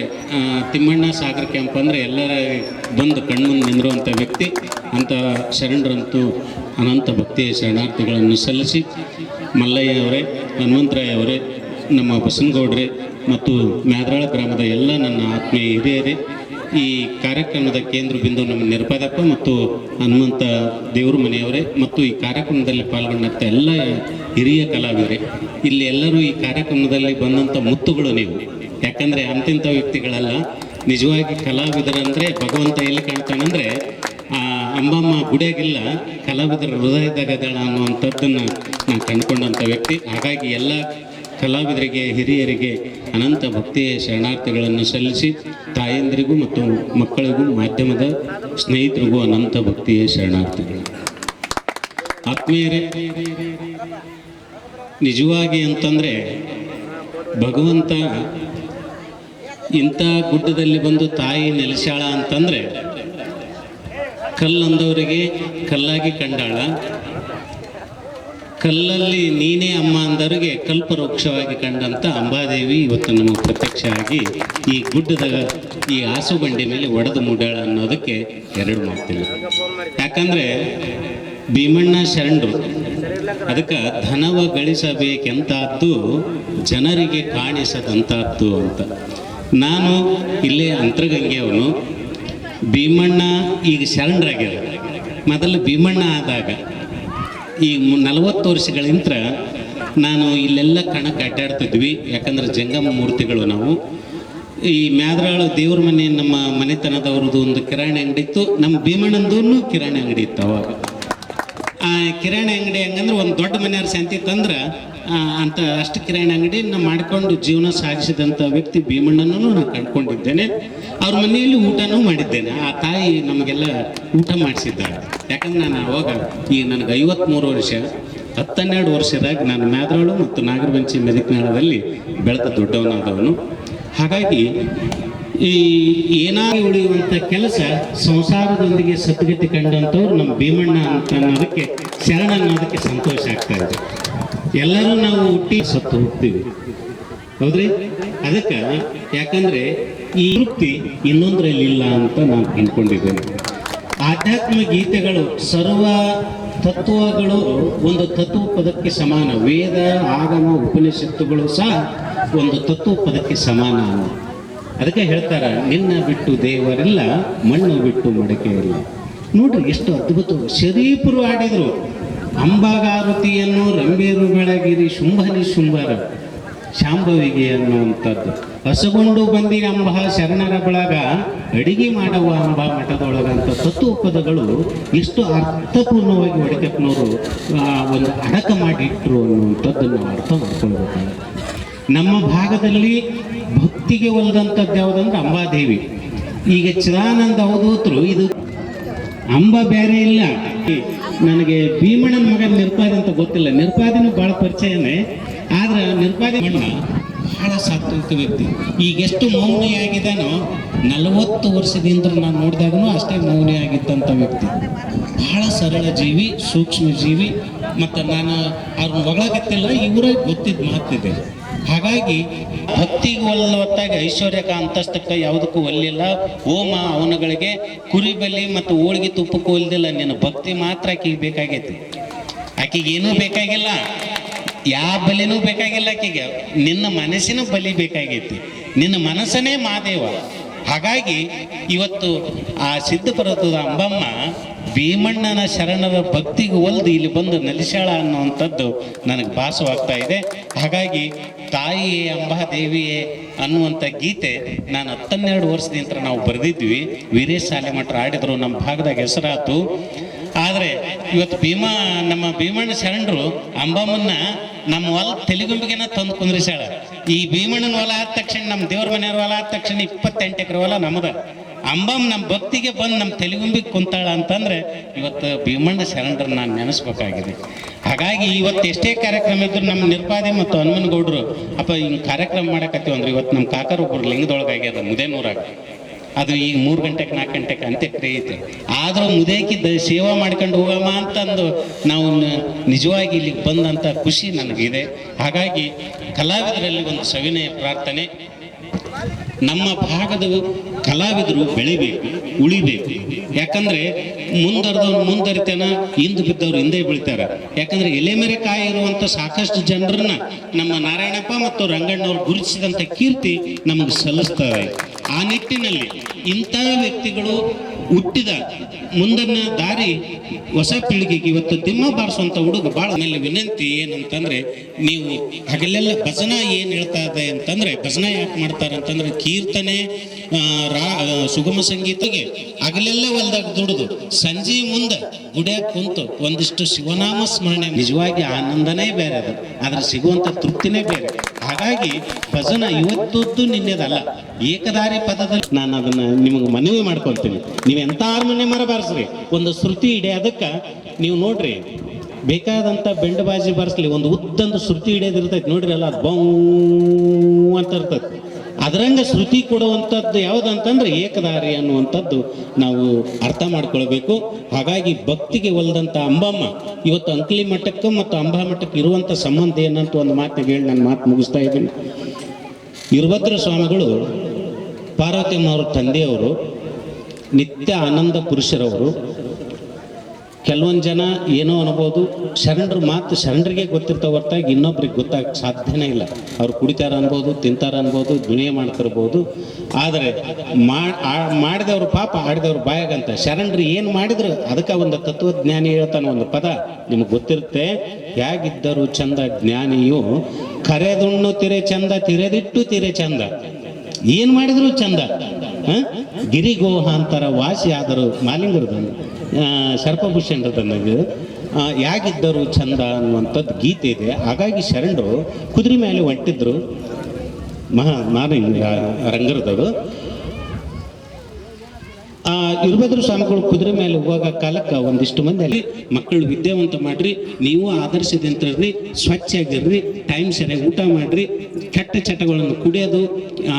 ತಿಮ್ಮಣ್ಣ ಸಾಗರ ಕ್ಯಾಂಪ್ ಅಂದರೆ ಎಲ್ಲರ ಬಂದು ಕಣ್ಮುಂದೆ ನಿಂದಿರುವಂಥ ವ್ಯಕ್ತಿ ಅಂತ ಶರಣರಂತೂ ಅನಂತ ಭಕ್ತಿಯ ಶರಣಾರ್ಥಿಗಳನ್ನು ಸಲ್ಲಿಸಿ ಮಲ್ಲಯ್ಯ ಅವರೇ, ಹನುಮಂತರಾಯ ಅವರೇ, ನಮ್ಮ ಬಸನಗೌಡ್ರೆ ಮತ್ತು ಮ್ಯಾದ್ರಾಳ ಗ್ರಾಮದ ಎಲ್ಲ ನನ್ನ ಆತ್ಮೀಯ ಹಿರಿಯರೇ, ಈ ಕಾರ್ಯಕ್ರಮದ ಕೇಂದ್ರ ಬಿಂದು ನಮ್ಮ ನಿರ್ಪಾದಪ್ಪ ಮತ್ತು ಹನುಮಂತ ದೇವ್ರ ಮನೆಯವರೇ ಮತ್ತು ಈ ಕಾರ್ಯಕ್ರಮದಲ್ಲಿ ಪಾಲ್ಗೊಂಡಂಥ ಎಲ್ಲ ಹಿರಿಯ ಕಲಾವಿದರೇ, ಇಲ್ಲಿ ಎಲ್ಲರೂ ಈ ಕಾರ್ಯಕ್ರಮದಲ್ಲಿ ಬಂದಂಥ ಮುತ್ತುಗಳು ನೀವು. ಯಾಕಂದರೆ ಅಂತಿಂಥ ವ್ಯಕ್ತಿಗಳಲ್ಲ, ನಿಜವಾಗಿ ಕಲಾವಿದರಂದರೆ ಭಗವಂತ ಎಲ್ಲಿ ಕಾಣ್ತಾನಂದರೆ ಅಂಬಮ್ಮ ಗುಡಿಯಾಗಿಲ್ಲ, ಕಲಾವಿದರ ಹೃದಯದಾಗದಳ ಅನ್ನುವಂಥದ್ದನ್ನು ನಾನು ಕಂಡುಕೊಂಡಂಥ ವ್ಯಕ್ತಿ. ಹಾಗಾಗಿ ಎಲ್ಲ ಕಲಾವಿದರಿಗೆ ಹಿರಿಯರಿಗೆ ಅನಂತ ಭಕ್ತಿಯ ಶರಣಾರ್ಥಿಗಳನ್ನು ಸಲ್ಲಿಸಿ ತಾಯಂದಿರಿಗೂ ಮತ್ತು ಮಕ್ಕಳಿಗೂ ಮಾಧ್ಯಮದ ಸ್ನೇಹಿತರಿಗೂ ಅನಂತ ಭಕ್ತಿಯ ಶರಣಾರ್ಥಿಗಳು. ಆತ್ಮೀಯರೇ, ನಿಜವಾಗಿ ಅಂತಂದರೆ ಭಗವಂತ ಇಂಥ ಗುಡ್ಡದಲ್ಲಿ ಬಂದು ತಾಯಿ ನೆಲೆಸಾಳ ಅಂತಂದರೆ ಕಲ್ಲಂದವರಿಗೆ ಕಲ್ಲಾಗಿ ಕಂಡಾಳ, ಕಲ್ಲಲ್ಲಿ ನೀನೇ ಅಮ್ಮ ಅಂದವರಿಗೆ ಕಲ್ಪವೃಕ್ಷವಾಗಿ ಕಂಡಂಥ ಅಂಬಾದೇವಿ ಇವತ್ತು ನಮಗೆ ಪ್ರತ್ಯಕ್ಷ ಆಗಿ ಈ ಗುಡ್ಡದ ಈ ಆಸುಬಂಡಿ ಮೇಲೆ ಒಡೆದು ಮೂಡಾಳ ಅನ್ನೋದಕ್ಕೆ ಎರಡು ಮಾತಿಲ್ಲ. ಯಾಕಂದರೆ ಭೀಮಣ್ಣ ಶರಣರು ಅದಕ್ಕೆ ಧನವ ಗಳಿಸಬೇಕೆಂತಾದ್ದು ಜನರಿಗೆ ಕಾಣಿಸದಂಥದ್ದು ಅಂತ. ನಾನು ಇಲ್ಲೇ ಅಂತರಗಂಗೆಯವನು. ಭೀಮಣ್ಣ ಈಗ ಶರಣರಾಗ್ಯಾರ. ಮೊದಲು ಭೀಮಣ್ಣ ಆದಾಗ ಈ 40 ವರ್ಷಗಳಿಂದ ನಾನು ಇಲ್ಲೆಲ್ಲ ಕಣಕ್ಕೆ ಅಡ್ಡಾಡ್ತಿದ್ವಿ. ಯಾಕಂದ್ರೆ ಜಂಗಮ ಮೂರ್ತಿಗಳು ನಾವು. ಈ ಮ್ಯಾದ್ರಾಳು ದೇವ್ರ ಮನೆ ನಮ್ಮ ಮನೆತನದವ್ರದ್ದು ಒಂದು ಕಿರಾಣಿ ಅಂಗಡಿ ಇತ್ತು. ನಮ್ಮ ಭೀಮಣ್ಣಂದೂ ಕಿರಾಣಿ ಅಂಗಡಿ ಇತ್ತು ಅವಾಗ. ಆ ಕಿರಾಣಿ ಅಂಗಡಿ ಹಂಗಂದ್ರೆ ಒಂದು ದೊಡ್ಡ ಮನೆಯವ್ರ ಶಾಂತಿ ತಂದ್ರೆ ಅಂತ ಅಷ್ಟು ಕಿರಾಣಿ ಅಂಗಡಿಯನ್ನು ಮಾಡಿಕೊಂಡು ಜೀವನ ಸಾಗಿಸಿದಂಥ ವ್ಯಕ್ತಿ ಭೀಮಣ್ಣನೂ ನಾನು ಕಂಡುಕೊಂಡಿದ್ದೇನೆ. ಅವ್ರ ಮನೆಯಲ್ಲಿ ಊಟನೂ ಮಾಡಿದ್ದೇನೆ. ಆ ತಾಯಿ ನಮಗೆಲ್ಲ ಊಟ ಮಾಡಿಸಿದ್ದಾಳೆ. ಯಾಕಂದ್ರೆ ನಾನು ಅವಾಗ ಈಗ ನನಗೆ 53 ವರ್ಷ, 12 ವರ್ಷದಾಗ ನಾನು ಮ್ಯಾದ್ರಾಳು ಮತ್ತು ನಾಗರಬಂಚಿ ಮೆದಿಕನಾಳದಲ್ಲಿ ಬೆಳೆದ ದೊಡ್ಡವನಾದವನು. ಹಾಗಾಗಿ ಈ ಏನಾಗಿ ಉಳಿಯುವಂಥ ಕೆಲಸ ಸಂಸಾರದೊಂದಿಗೆ ಸದ್ಗತಿ ಕಂಡಂಥವ್ರು ನಮ್ಮ ಭೀಮಣ್ಣ ಅಂತ ಅನ್ನೋದಕ್ಕೆ, ಶರಣ ಅನ್ನೋದಕ್ಕೆ ಸಂತೋಷ ಆಗ್ತಾ ಇದೆ. ಎಲ್ಲರೂ ನಾವು ಹುಟ್ಟಿ ಸತ್ತು ಹೋಗ್ತೀವಿ, ಹೌದ್ರಿ? ಅದಕ್ಕೆ ಯಾಕಂದರೆ ಈ ವೃತ್ತಿ ಇನ್ನೊಂದರಲ್ಲಿ ಇಲ್ಲ ಅಂತ ನಾನು ಅಂದ್ಕೊಂಡಿದ್ದೇನೆ. ಆಧ್ಯಾತ್ಮ ಗೀತೆಗಳು ಸರ್ವ ತತ್ವಗಳು ಒಂದು ತತ್ವ ಪದಕ್ಕೆ ಸಮಾನ. ವೇದ ಆಗಮ ಉಪನಿಷತ್ತುಗಳು ಸಹ ಒಂದು ತತ್ವ ಪದಕ್ಕೆ ಸಮಾನ. ಅದಕ್ಕೆ ಹೇಳ್ತಾರೆ, ನಿನ್ನ ಬಿಟ್ಟು ದೇವರಿಲ್ಲ, ಮಣ್ಣು ಬಿಟ್ಟು ಮಡಕೆ ಇಲ್ಲ. ನೋಡ್ರಿ ಎಷ್ಟು ಅದ್ಭುತ. ಶರೀಫರು ಆಡಿದರು ಅಂಬಾಗಾರುತಿಯನ್ನು, ರಂಬೇರು ಬೆಳಗಿರಿ ಶುಂಭನಿ ಶುಂಭರ ಶಾಂಭವಿಗೆ ಅನ್ನುವಂಥದ್ದು. ಹಸಗೊಂಡು ಬಂದಿ ಅಂಬ ಶರಣರ ಬಳಗ ಅಡಿಗೆ ಮಾಡುವ ಅಂಬ ಮಠದೊಳಗಂತ ತತ್ವ ಪದಗಳು ಎಷ್ಟು ಅರ್ಥಪೂರ್ಣವಾಗಿ ಒಡೆತಪ್ಪನವರು ಒಂದು ಅಡಕ ಮಾಡಿಟ್ರು ಅನ್ನುವಂಥದ್ದನ್ನು ನಾವು ಅರ್ಥ ಮಾಡ್ಕೊಳ್ಬೇಕಾಗುತ್ತೆ. ನಮ್ಮ ಭಾಗದಲ್ಲಿ ಭಕ್ತಿಗೆ ಒಲ್ದಂಥದ್ದು ಯಾವುದಂದ್ರೆ ಅಂಬಾದೇವಿ. ಈಗ ಚಿದಾನಂದ ಅವಧೂತರು ಇದು ಅಂಬ ಬೇರೆ ಇಲ್ಲ. ನನಗೆ ಭೀಮಣ್ಣನ ಮಗ ನಿರ್ಪಾದಿ ಅಂತ ಗೊತ್ತಿಲ್ಲ. ನಿರ್ಪಾದಿನೂ ಭಾಳ ಪರಿಚಯನೇ, ಆದ್ರೆ ನಿರ್ಪಾದಿ ಮಣ್ಣ ಬಹಳ ಸಾತ್ವಿಕ ವ್ಯಕ್ತಿ. ಈಗ ಎಷ್ಟು ಮೌನಿಯಾಗಿದ್ದಾನೋ 40 ವರ್ಷದಿಂದ ನಾನು ನೋಡಿದಾಗೂ ಅಷ್ಟೇ ಮೌನಿಯಾಗಿದ್ದಂಥ ವ್ಯಕ್ತಿ. ಬಹಳ ಸರಳ ಜೀವಿ, ಸೂಕ್ಷ್ಮ ಜೀವಿ. ಮತ್ತು ನಾನು ಅವ್ರನ್ನ ಹೊಗಳಕತ್ತಿಲ್ಲ, ಇವರಿಗೆ ಗೊತ್ತಿದ್ದ ಮಾತಿದೆ. ಹಾಗಾಗಿ ಭಕ್ತಿಗೆ ಒಲ್ಲೊತ್ತಾಗಿ ಐಶ್ವರ್ಯಕ್ಕೆ ಅಂತಸ್ತಕ್ಕೆ ಯಾವುದಕ್ಕೂ ಒಲ್ಲಿಲ್ಲ. ಹೋಮ ಅವನಗಳಿಗೆ ಕುರಿ ಬಲಿ ಮತ್ತು ಹೋಳಿಗೆ ತುಪ್ಪಕ್ಕೂ ಒಲ್ದಿಲ್ಲ. ನಿನ್ನ ಭಕ್ತಿ ಮಾತ್ರ ಆಕೆಗೆ ಬೇಕಾಗೈತಿ. ಆಕೆಗೆ ಏನೂ ಬೇಕಾಗಿಲ್ಲ, ಯಾವ ಬಲಿನೂ ಬೇಕಾಗಿಲ್ಲ ಆಕೆಗೆ. ನಿನ್ನ ಮನಸ್ಸಿನ ಬಲಿ ಬೇಕಾಗೈತಿ. ನಿನ್ನ ಮನಸ್ಸನ್ನೇ ಮಾದೇವ. ಹಾಗಾಗಿ ಇವತ್ತು ಆ ಸಿದ್ಧಪರ್ವತದ ಅಂಬಮ್ಮ ಭೀಮಣ್ಣನ ಶರಣರ ಭಕ್ತಿಗೆ ಒಲ್ದು ಇಲ್ಲಿ ಬಂದು ನೆಲೆಸಾಳ ಅನ್ನುವಂಥದ್ದು ನನಗೆ ಭಾಸವಾಗ್ತಾ ಇದೆ. ಹಾಗಾಗಿ ತಾಯಿಯೇ ಅಂಬಾದೇವಿಯೇ ಅನ್ನುವಂಥ ಗೀತೆ ನಾನು 12 ವರ್ಷದಿಂದ ನಾವು ಬರೆದಿದ್ವಿ. ವೀರೇಶ್ ಸಾಲೆಮಠರು ಆಡಿದ್ರು, ನಮ್ಮ ಭಾಗದಾಗ ಹೆಸರಾತು. ಆದರೆ ಇವತ್ತು ನಮ್ಮ ಭೀಮಣ್ಣ ಶರಣರು ಅಂಬಮ್ಮನ್ನ ನಮ್ಮ ಹೊಲ ತೆಲಿಗುಂಬಿಗೆನ ತಂದು ಕುಂದ್ರಿಸಾಳ. ಈ ಭೀಮಣ್ಣನ ಹೊಲ ಆದ ತಕ್ಷಣ, ನಮ್ಮ ದೇವ್ರ ಮನೆಯವ್ರ ಹೊಲ ಆದ ತಕ್ಷಣ 28 ಎಕರೆ ಹೊಲ ನಮ್ಮದ. ಅಂಬಮ್ಮ ನಮ್ಮ ಭಕ್ತಿಗೆ ಬಂದು ನಮ್ಮ ತೆಲಿಗುಂಬಿಗೆ ಕುಂತಾಳ ಅಂತಂದ್ರೆ ಇವತ್ತು ಭೀಮಣ್ಣ ಶರಣರನ್ನ ನಾನು ನೆನೆಸ್ಬೇಕಾಗಿದೆ. ಹಾಗಾಗಿ ಇವತ್ತು ಎಷ್ಟೇ ಕಾರ್ಯಕ್ರಮ ಇದ್ರು ನಮ್ಮ ನಿರ್ಪಾದೆ ಮತ್ತು ಹನುಮನಗೌಡರು ಅಪ್ಪ ಹಿಂಗೆ ಕಾರ್ಯಕ್ರಮ ಮಾಡಕತ್ತೀವಿ ಅಂದ್ರೆ, ಇವತ್ತು ನಮ್ಮ ಕಾಕರೊಬ್ಬರು ಲಿಂಗದೊಳಗಾಗ್ಯದ ಮುದೇನೂರಾಗ. ಅದು ಈಗ 3 ಗಂಟೆಗೆ 4 ಗಂಟೆಗೆ ಅಂತ್ಯಕ್ರಿಯೆ ಐತೆ. ಆದರೂ ಮುದೇಕಿದ್ದ ಸೇವಾ ಮಾಡ್ಕೊಂಡು ಹೋಗಮ್ಮ ಅಂತಂದು ನಾವು ನಿಜವಾಗಿ ಇಲ್ಲಿಗೆ ಬಂದಂಥ ಖುಷಿ ನನಗಿದೆ. ಹಾಗಾಗಿ ಕಲಾವಿದರಲ್ಲಿ ಒಂದು ಸವಿನಯ ಪ್ರಾರ್ಥನೆ, ನಮ್ಮ ಭಾಗದ ಕಲಾವಿದರು ಬೆಳಿಬೇಕು, ಉಳಿಬೇಕು. ಯಾಕಂದ್ರೆ ಮುಂದರಿತನ ಹಿಂದೆ ಬಿದ್ದವ್ರು ಹಿಂದೆ ಬೀಳ್ತಾರೆ. ಯಾಕಂದ್ರೆ ಎಲೆ ಮೇರೆ ಕಾಯಿ ಇರುವಂಥ ಸಾಕಷ್ಟು ಜನರನ್ನ ನಮ್ಮ ನಾರಾಯಣಪ್ಪ ಮತ್ತು ರಂಗಣ್ಣವ್ರು ಗುರುತಿಸಿದಂಥ ಕೀರ್ತಿ ನಮಗೆ ಸಲ್ಲಿಸ್ತವೆ. ಆ ನಿಟ್ಟಿನಲ್ಲಿ ಇಂಥ ವ್ಯಕ್ತಿಗಳು ಹುಟ್ಟಿದ ಮುಂದಿನ ದಾರಿ ಹೊಸ ಪೀಳಿಗೆಗೆ ಇವತ್ತು ದಿಮ್ಮ ಬಾರಿಸುವಂಥ ಹುಡುಗ ಭಾಳ ಮೇಲೆ ವಿನಂತಿ ಏನಂತಂದ್ರೆ, ನೀವು ಹಗಲೆಲ್ಲ ಭಜನಾ ಏನು ಹೇಳ್ತಾ ಇದೆ ಅಂತಂದ್ರೆ, ಭಜನಾ ಯಾಕೆ ಮಾಡ್ತಾರೆ ಅಂತಂದ್ರೆ, ಕೀರ್ತನೆ ಸುಗಮ ಸಂಗೀತಗೆ ಹಗಲೆಲ್ಲ ಹೊಲ್ದಾಗ ದುಡಿದು ಸಂಜೆ ಮುಂದೆ ಗುಡಿಯಾಗ ಕುಂತು ಒಂದಿಷ್ಟು ಶಿವನಾಮ ಸ್ಮರಣೆ ನಿಜವಾಗಿ ಆನಂದನೇ ಬೇರೆ, ಅದು ಅದ್ರ ಸಿಗುವಂಥ ತೃಪ್ತಿನೇ ಬೇರೆ. ಹಾಗಾಗಿ ಭಜನ ಇವತ್ತದ್ದು ನಿನ್ನೆದಲ್ಲ, ಏಕದಾರಿ ಪದದಲ್ಲಿ ನಾನು ಅದನ್ನ ನಿಮಗೆ ಮನವಿ ಮಾಡ್ಕೊಳ್ತೀನಿ. ನೀವು ಎಂಥ ಹಾರ್ಮೋನಿಯಂ ಮರ ಬಾರಿಸ್ರಿ, ಒಂದು ಶ್ರುತಿ ಹಿಡಿಯೋದಕ್ಕೆ ನೀವು ನೋಡ್ರಿ, ಬೇಕಾದಂಥ ಬೆಂಡಬಾಜಿ ಬಾರಿಸ್ಲಿ, ಒಂದು ಉದ್ದಂದು ಶ್ರುತಿ ಹಿಡಿಯೋದಿರ್ತೈತಿ ನೋಡ್ರಿ, ಅಲ್ಲ ಬೌ ಅಂತ ಇರ್ತೈತಿ. ಅದರಂಗ ಶ್ರುತಿ ಕೊಡುವಂಥದ್ದು ಯಾವುದಂತಂದ್ರೆ ಏಕದಾರಿ ಅನ್ನುವಂಥದ್ದು ನಾವು ಅರ್ಥ ಮಾಡ್ಕೊಳ್ಬೇಕು. ಹಾಗಾಗಿ ಭಕ್ತಿಗೆ ಒಲ್ದಂಥ ಅಂಬಮ್ಮ ಇವತ್ತು ಅಂಕಲಿ ಮಠಕ್ಕೆ ಮತ್ತು ಅಂಬಾ ಮಠಕ್ಕೆ ಇರುವಂಥ ಸಂಬಂಧ ಏನಂತ ಒಂದು ಮಾತಿಗೆ ಹೇಳಿ ನಾನು ಮಾತು ಮುಗಿಸ್ತಾ ಇದ್ದೀನಿ. ವೀರಭದ್ರ ಸ್ವಾಮಿಗಳು ಪಾರ್ವತಮ್ಮವ್ರ ತಂದೆಯವರು, ನಿತ್ಯ ಆನಂದ ಪುರುಷರವರು. ಕೆಲವೊಂದು ಜನ ಏನೋ ಅನ್ಬೋದು, ಶರಣರ ಮಾತು ಶರಣರಿಗೆ ಗೊತ್ತಿರ್ತಾವ ಹೊರತಾಗಿ ಇನ್ನೊಬ್ರಿಗೆ ಗೊತ್ತಾಗಕ್ಕೆ ಸಾಧ್ಯನೇ ಇಲ್ಲ. ಅವ್ರು ಕುಡಿತಾರ ಅನ್ಬೋದು, ತಿಂತಾರ ಅನ್ಬೋದು, ದುನಿಯಾ ಮಾಡ್ತಿರ್ಬೋದು. ಆದರೆ ಮಾಡಿದವ್ರು ಪಾಪ ಆಡಿದವ್ರು ಬಾಯಾಗಂತ. ಶರಣರು ಏನು ಮಾಡಿದ್ರು ಅದಕ್ಕೆ ಒಂದು ತತ್ವಜ್ಞಾನಿ ಹೇಳ್ತಾನೆ ಒಂದು ಪದ ನಿಮಗೆ ಗೊತ್ತಿರುತ್ತೆ, ಹೇಗಿದ್ದರು ಚಂದ ಜ್ಞಾನಿಯು ಕರೆದುಣ್ಣು ತಿರೆ ಚಂದ, ತಿರೆದಿಟ್ಟು ತಿರೆ ಚಂದ. ಏನು ಮಾಡಿದ್ರು ಚಂದ. ಗಿರಿಗೋಹ ಅಂತರ ವಾಸಿ ಆದರು ಮಾಲಿಂಗರದನ್ನು ಸರ್ಪಭೂಷಣರದನ್ನು ಯಾಗಿದ್ದರು ಚಂದ ಅನ್ನುವಂಥದ್ದು ಗೀತೆ ಇದೆ. ಹಾಗಾಗಿ ಶರಣರು ಕುದುರೆ ಮೇಲೆ ಹೊಂಟಿದ್ರು ರಂಗರದವರು. ವೀರಭದ್ರ ಸ್ವಾಮಿಗಳು ಕುದುರೆ ಮೇಲೆ ಹೋಗೋ ಕಾಲಕ್ಕೆ ಒಂದಿಷ್ಟು ಮಂದಿ ಅಲ್ಲಿ ಮಕ್ಕಳು ವಿದ್ಯಾವಂತ ಮಾಡ್ರಿ, ನೀವು ಆದರ್ಶದಿಂತಿರ್ರಿ, ಸ್ವಚ್ಛಾಗಿರ್ರಿ, ಟೈಮ್ ಸರಿಯಾಗಿ ಊಟ ಮಾಡ್ರಿ, ಕೆಟ್ಟ ಚಟಗಳನ್ನು ಕುಡಿಯೋದು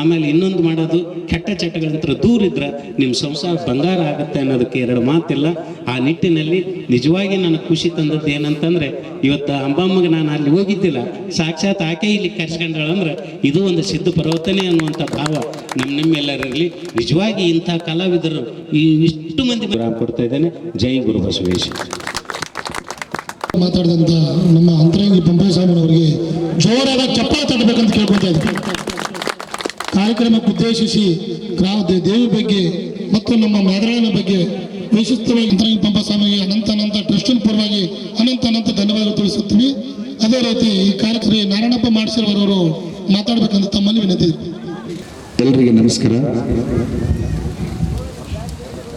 ಆಮೇಲೆ ಇನ್ನೊಂದು ಮಾಡೋದು, ಕೆಟ್ಟ ಚಟಗಳಿಂದ ದೂರ ಇದ್ರೆ ನಿಮ್ಮ ಸಂಸಾರ ಬಂಗಾರ ಆಗುತ್ತೆ ಅನ್ನೋದಕ್ಕೆ 2 ಮಾತಿಲ್ಲ. ಆ ನಿಟ್ಟಿನಲ್ಲಿ ನಿಜವಾಗಿ ನನಗೆ ಖುಷಿ ತಂದದ್ದು ಏನಂತಂದ್ರೆ, ಇವತ್ತು ಅಂಬಾಮ್ಮಗೆ ನಾನು ಅಲ್ಲಿ ಹೋಗಿದ್ದಿಲ್ಲ, ಸಾಕ್ಷಾತ್ ಆಕೆ ಇಲ್ಲಿ ಕರ್ಸ್ಕೊಂಡಳಂದ್ರೆ ಇದು ಒಂದು ಸಿದ್ಧ ಪರ್ವತನೆ ಅನ್ನುವಂಥ ಭಾವ ನಮ್ಮೆಲ್ಲರಲ್ಲಿ. ನಿಜವಾಗಿ ಇಂಥ ಕಲಾವಿದರು ಇಷ್ಟು ಮಂದಿ ಕೊಡ್ತಾ ಇದ್ದೇನೆ. ಜೈ ಗುರು ಬಸವೇಶ್. ಮಾತಾಡಿದಂಥ ನಮ್ಮ ಅಂತರಂಗಿ ಪಂಪಯ್ಯ ಸ್ವಾಮಿನವರಿಗೆ ಜೋರಾದ ಚಪ್ಪಾಳೆ ತಟ್ಟಬೇಕಂತ ಕೇಳ್ಕೊತಾ ಇದ್ದೀನಿ. ಕಾರ್ಯಕ್ರಮಕ್ಕೆ ಉದ್ದೇಶಿಸಿ ದೇವಿ ಬಗ್ಗೆ ಮತ್ತು ನಮ್ಮ ಮೇದರಾಯನ ಬಗ್ಗೆ ವಿಶಿಷ್ಟವಾಗಿ ಅಂತರಂಗಿ ಪಂಪಯ್ಯ ಸ್ವಾಮಿಗೆ ಅನಂತ ಟ್ರಸ್ಟಿನ ಪರವಾಗಿ ಅನಂತ ಧನ್ಯವಾದಗಳು ತಿಳಿಸುತ್ತೀವಿ. ಅದೇ ರೀತಿ ಈ ಕಾರ್ಯಕ್ರಮ ನಾರಾಯಣಪ್ಪ ಮಾಡಿಸಿರುವವರು ಮಾತಾಡಬೇಕಂತ ತಮ್ಮಲ್ಲಿ ವಿನಂತಿ. ಎಲ್ಲರಿಗೆ ನಮಸ್ಕಾರ.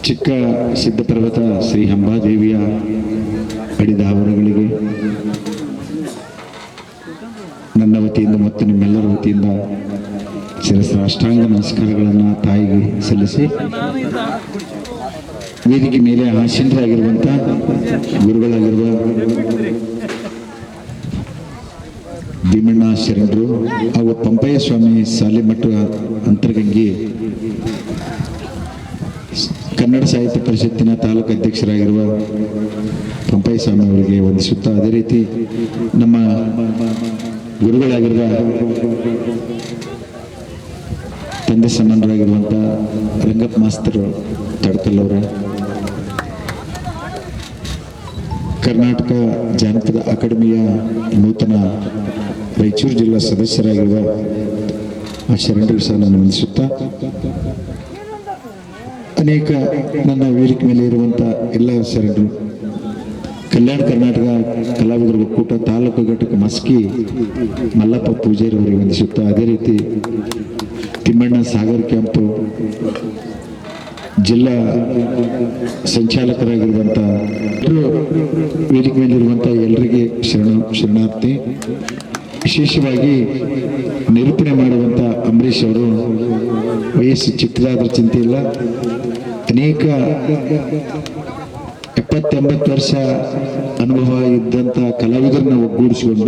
ಚಿಕ್ಕ ಸಿದ್ಧಪರ್ವತ ಶ್ರೀ ಅಂಬಾದೇವಿಯ ಅಡಿದಾವರಗಳಿಗೆ ನನ್ನ ವತಿಯಿಂದ ಮತ್ತು ನಿಮ್ಮೆಲ್ಲರ ವತಿಯಿಂದ ಶಿರಸಾಷ್ಟಾಂಗ ನಮಸ್ಕಾರಗಳನ್ನು ತಾಯಿಗೆ ಸಲ್ಲಿಸಿ, ವೇದಿಕೆ ಮೇಲೆ ಆಸೀನರಾಗಿರುವಂಥ ಗುರುಗಳಾಗಿರುವ ಭೀಮಣ್ಣ ಶರಣರು ಹಾಗೂ ಪಂಪಯ್ಯ ಸ್ವಾಮಿ ಸಾಲಿಮಠ ಅಂತರ್ಗಂಗಿ ಕನ್ನಡ ಸಾಹಿತ್ಯ ಪರಿಷತ್ತಿನ ತಾಲೂಕು ಅಧ್ಯಕ್ಷರಾಗಿರುವ ಪಂಪಯ್ಯ ಸ್ವಾಮಿ ಅವರಿಗೆ ವಂದಿಸುತ್ತಾ, ಅದೇ ರೀತಿ ನಮ್ಮ ಗುರುಗಳಾಗಿರುವ ತಂದೆ ಸಮಾನರಾಗಿರುವಂಥ ರಂಗಪ್ಪ ಮಾಸ್ತರು ತಡ್ಕಲ್ ಅವರ, ಕರ್ನಾಟಕ ಜಾನಪದ ಅಕಾಡೆಮಿಯ ನೂತನ ರಾಯಚೂರು ಜಿಲ್ಲಾ ಸದಸ್ಯರಾಗಿರುವ ಆ ಶರಣರಿಗೆ ಸಹ ನಾನು ವಂದಿಸುತ್ತಾ, ಅನೇಕ ನನ್ನ ವೇದಿಕೆ ಮೇಲೆ ಇರುವಂಥ ಎಲ್ಲ ಶರಣರು, ಕಲ್ಯಾಣ ಕರ್ನಾಟಕ ಕಲಾವಿದರ ಒಕ್ಕೂಟ ತಾಲೂಕು ಘಟಕ ಮಸ್ಕಿ ಮಲ್ಲಪ್ಪ ಪೂಜಾರಿ ಅವರಿಗೆ ವಂದಿಸುತ್ತಾ, ಅದೇ ರೀತಿ ತಿಮ್ಮಣ್ಣ ಸಾಗರ್ ಕ್ಯಾಂಪು ಜಿಲ್ಲಾ ಸಂಚಾಲಕರಾಗಿರುವಂಥ ವೇದಿಕೆ ಮೇಲಿರುವಂಥ ಎಲ್ಲರಿಗೆ ಶರಣಾರ್ಥಿ. ವಿಶೇಷವಾಗಿ ನಿರೂಪಣೆ ಮಾಡುವಂಥ ಅಂಬರೀಷ್ ಅವರು ವಯಸ್ಸು ಚಿಕ್ಕದಾದ್ರೂ ಚಿಂತೆ ಇಲ್ಲ, ಅನೇಕ 70-80 ವರ್ಷ ಅನುಭವ ಇದ್ದಂಥ ಕಲಾವಿದರನ್ನ ಒಗ್ಗೂಡಿಸಿಕೊಂಡು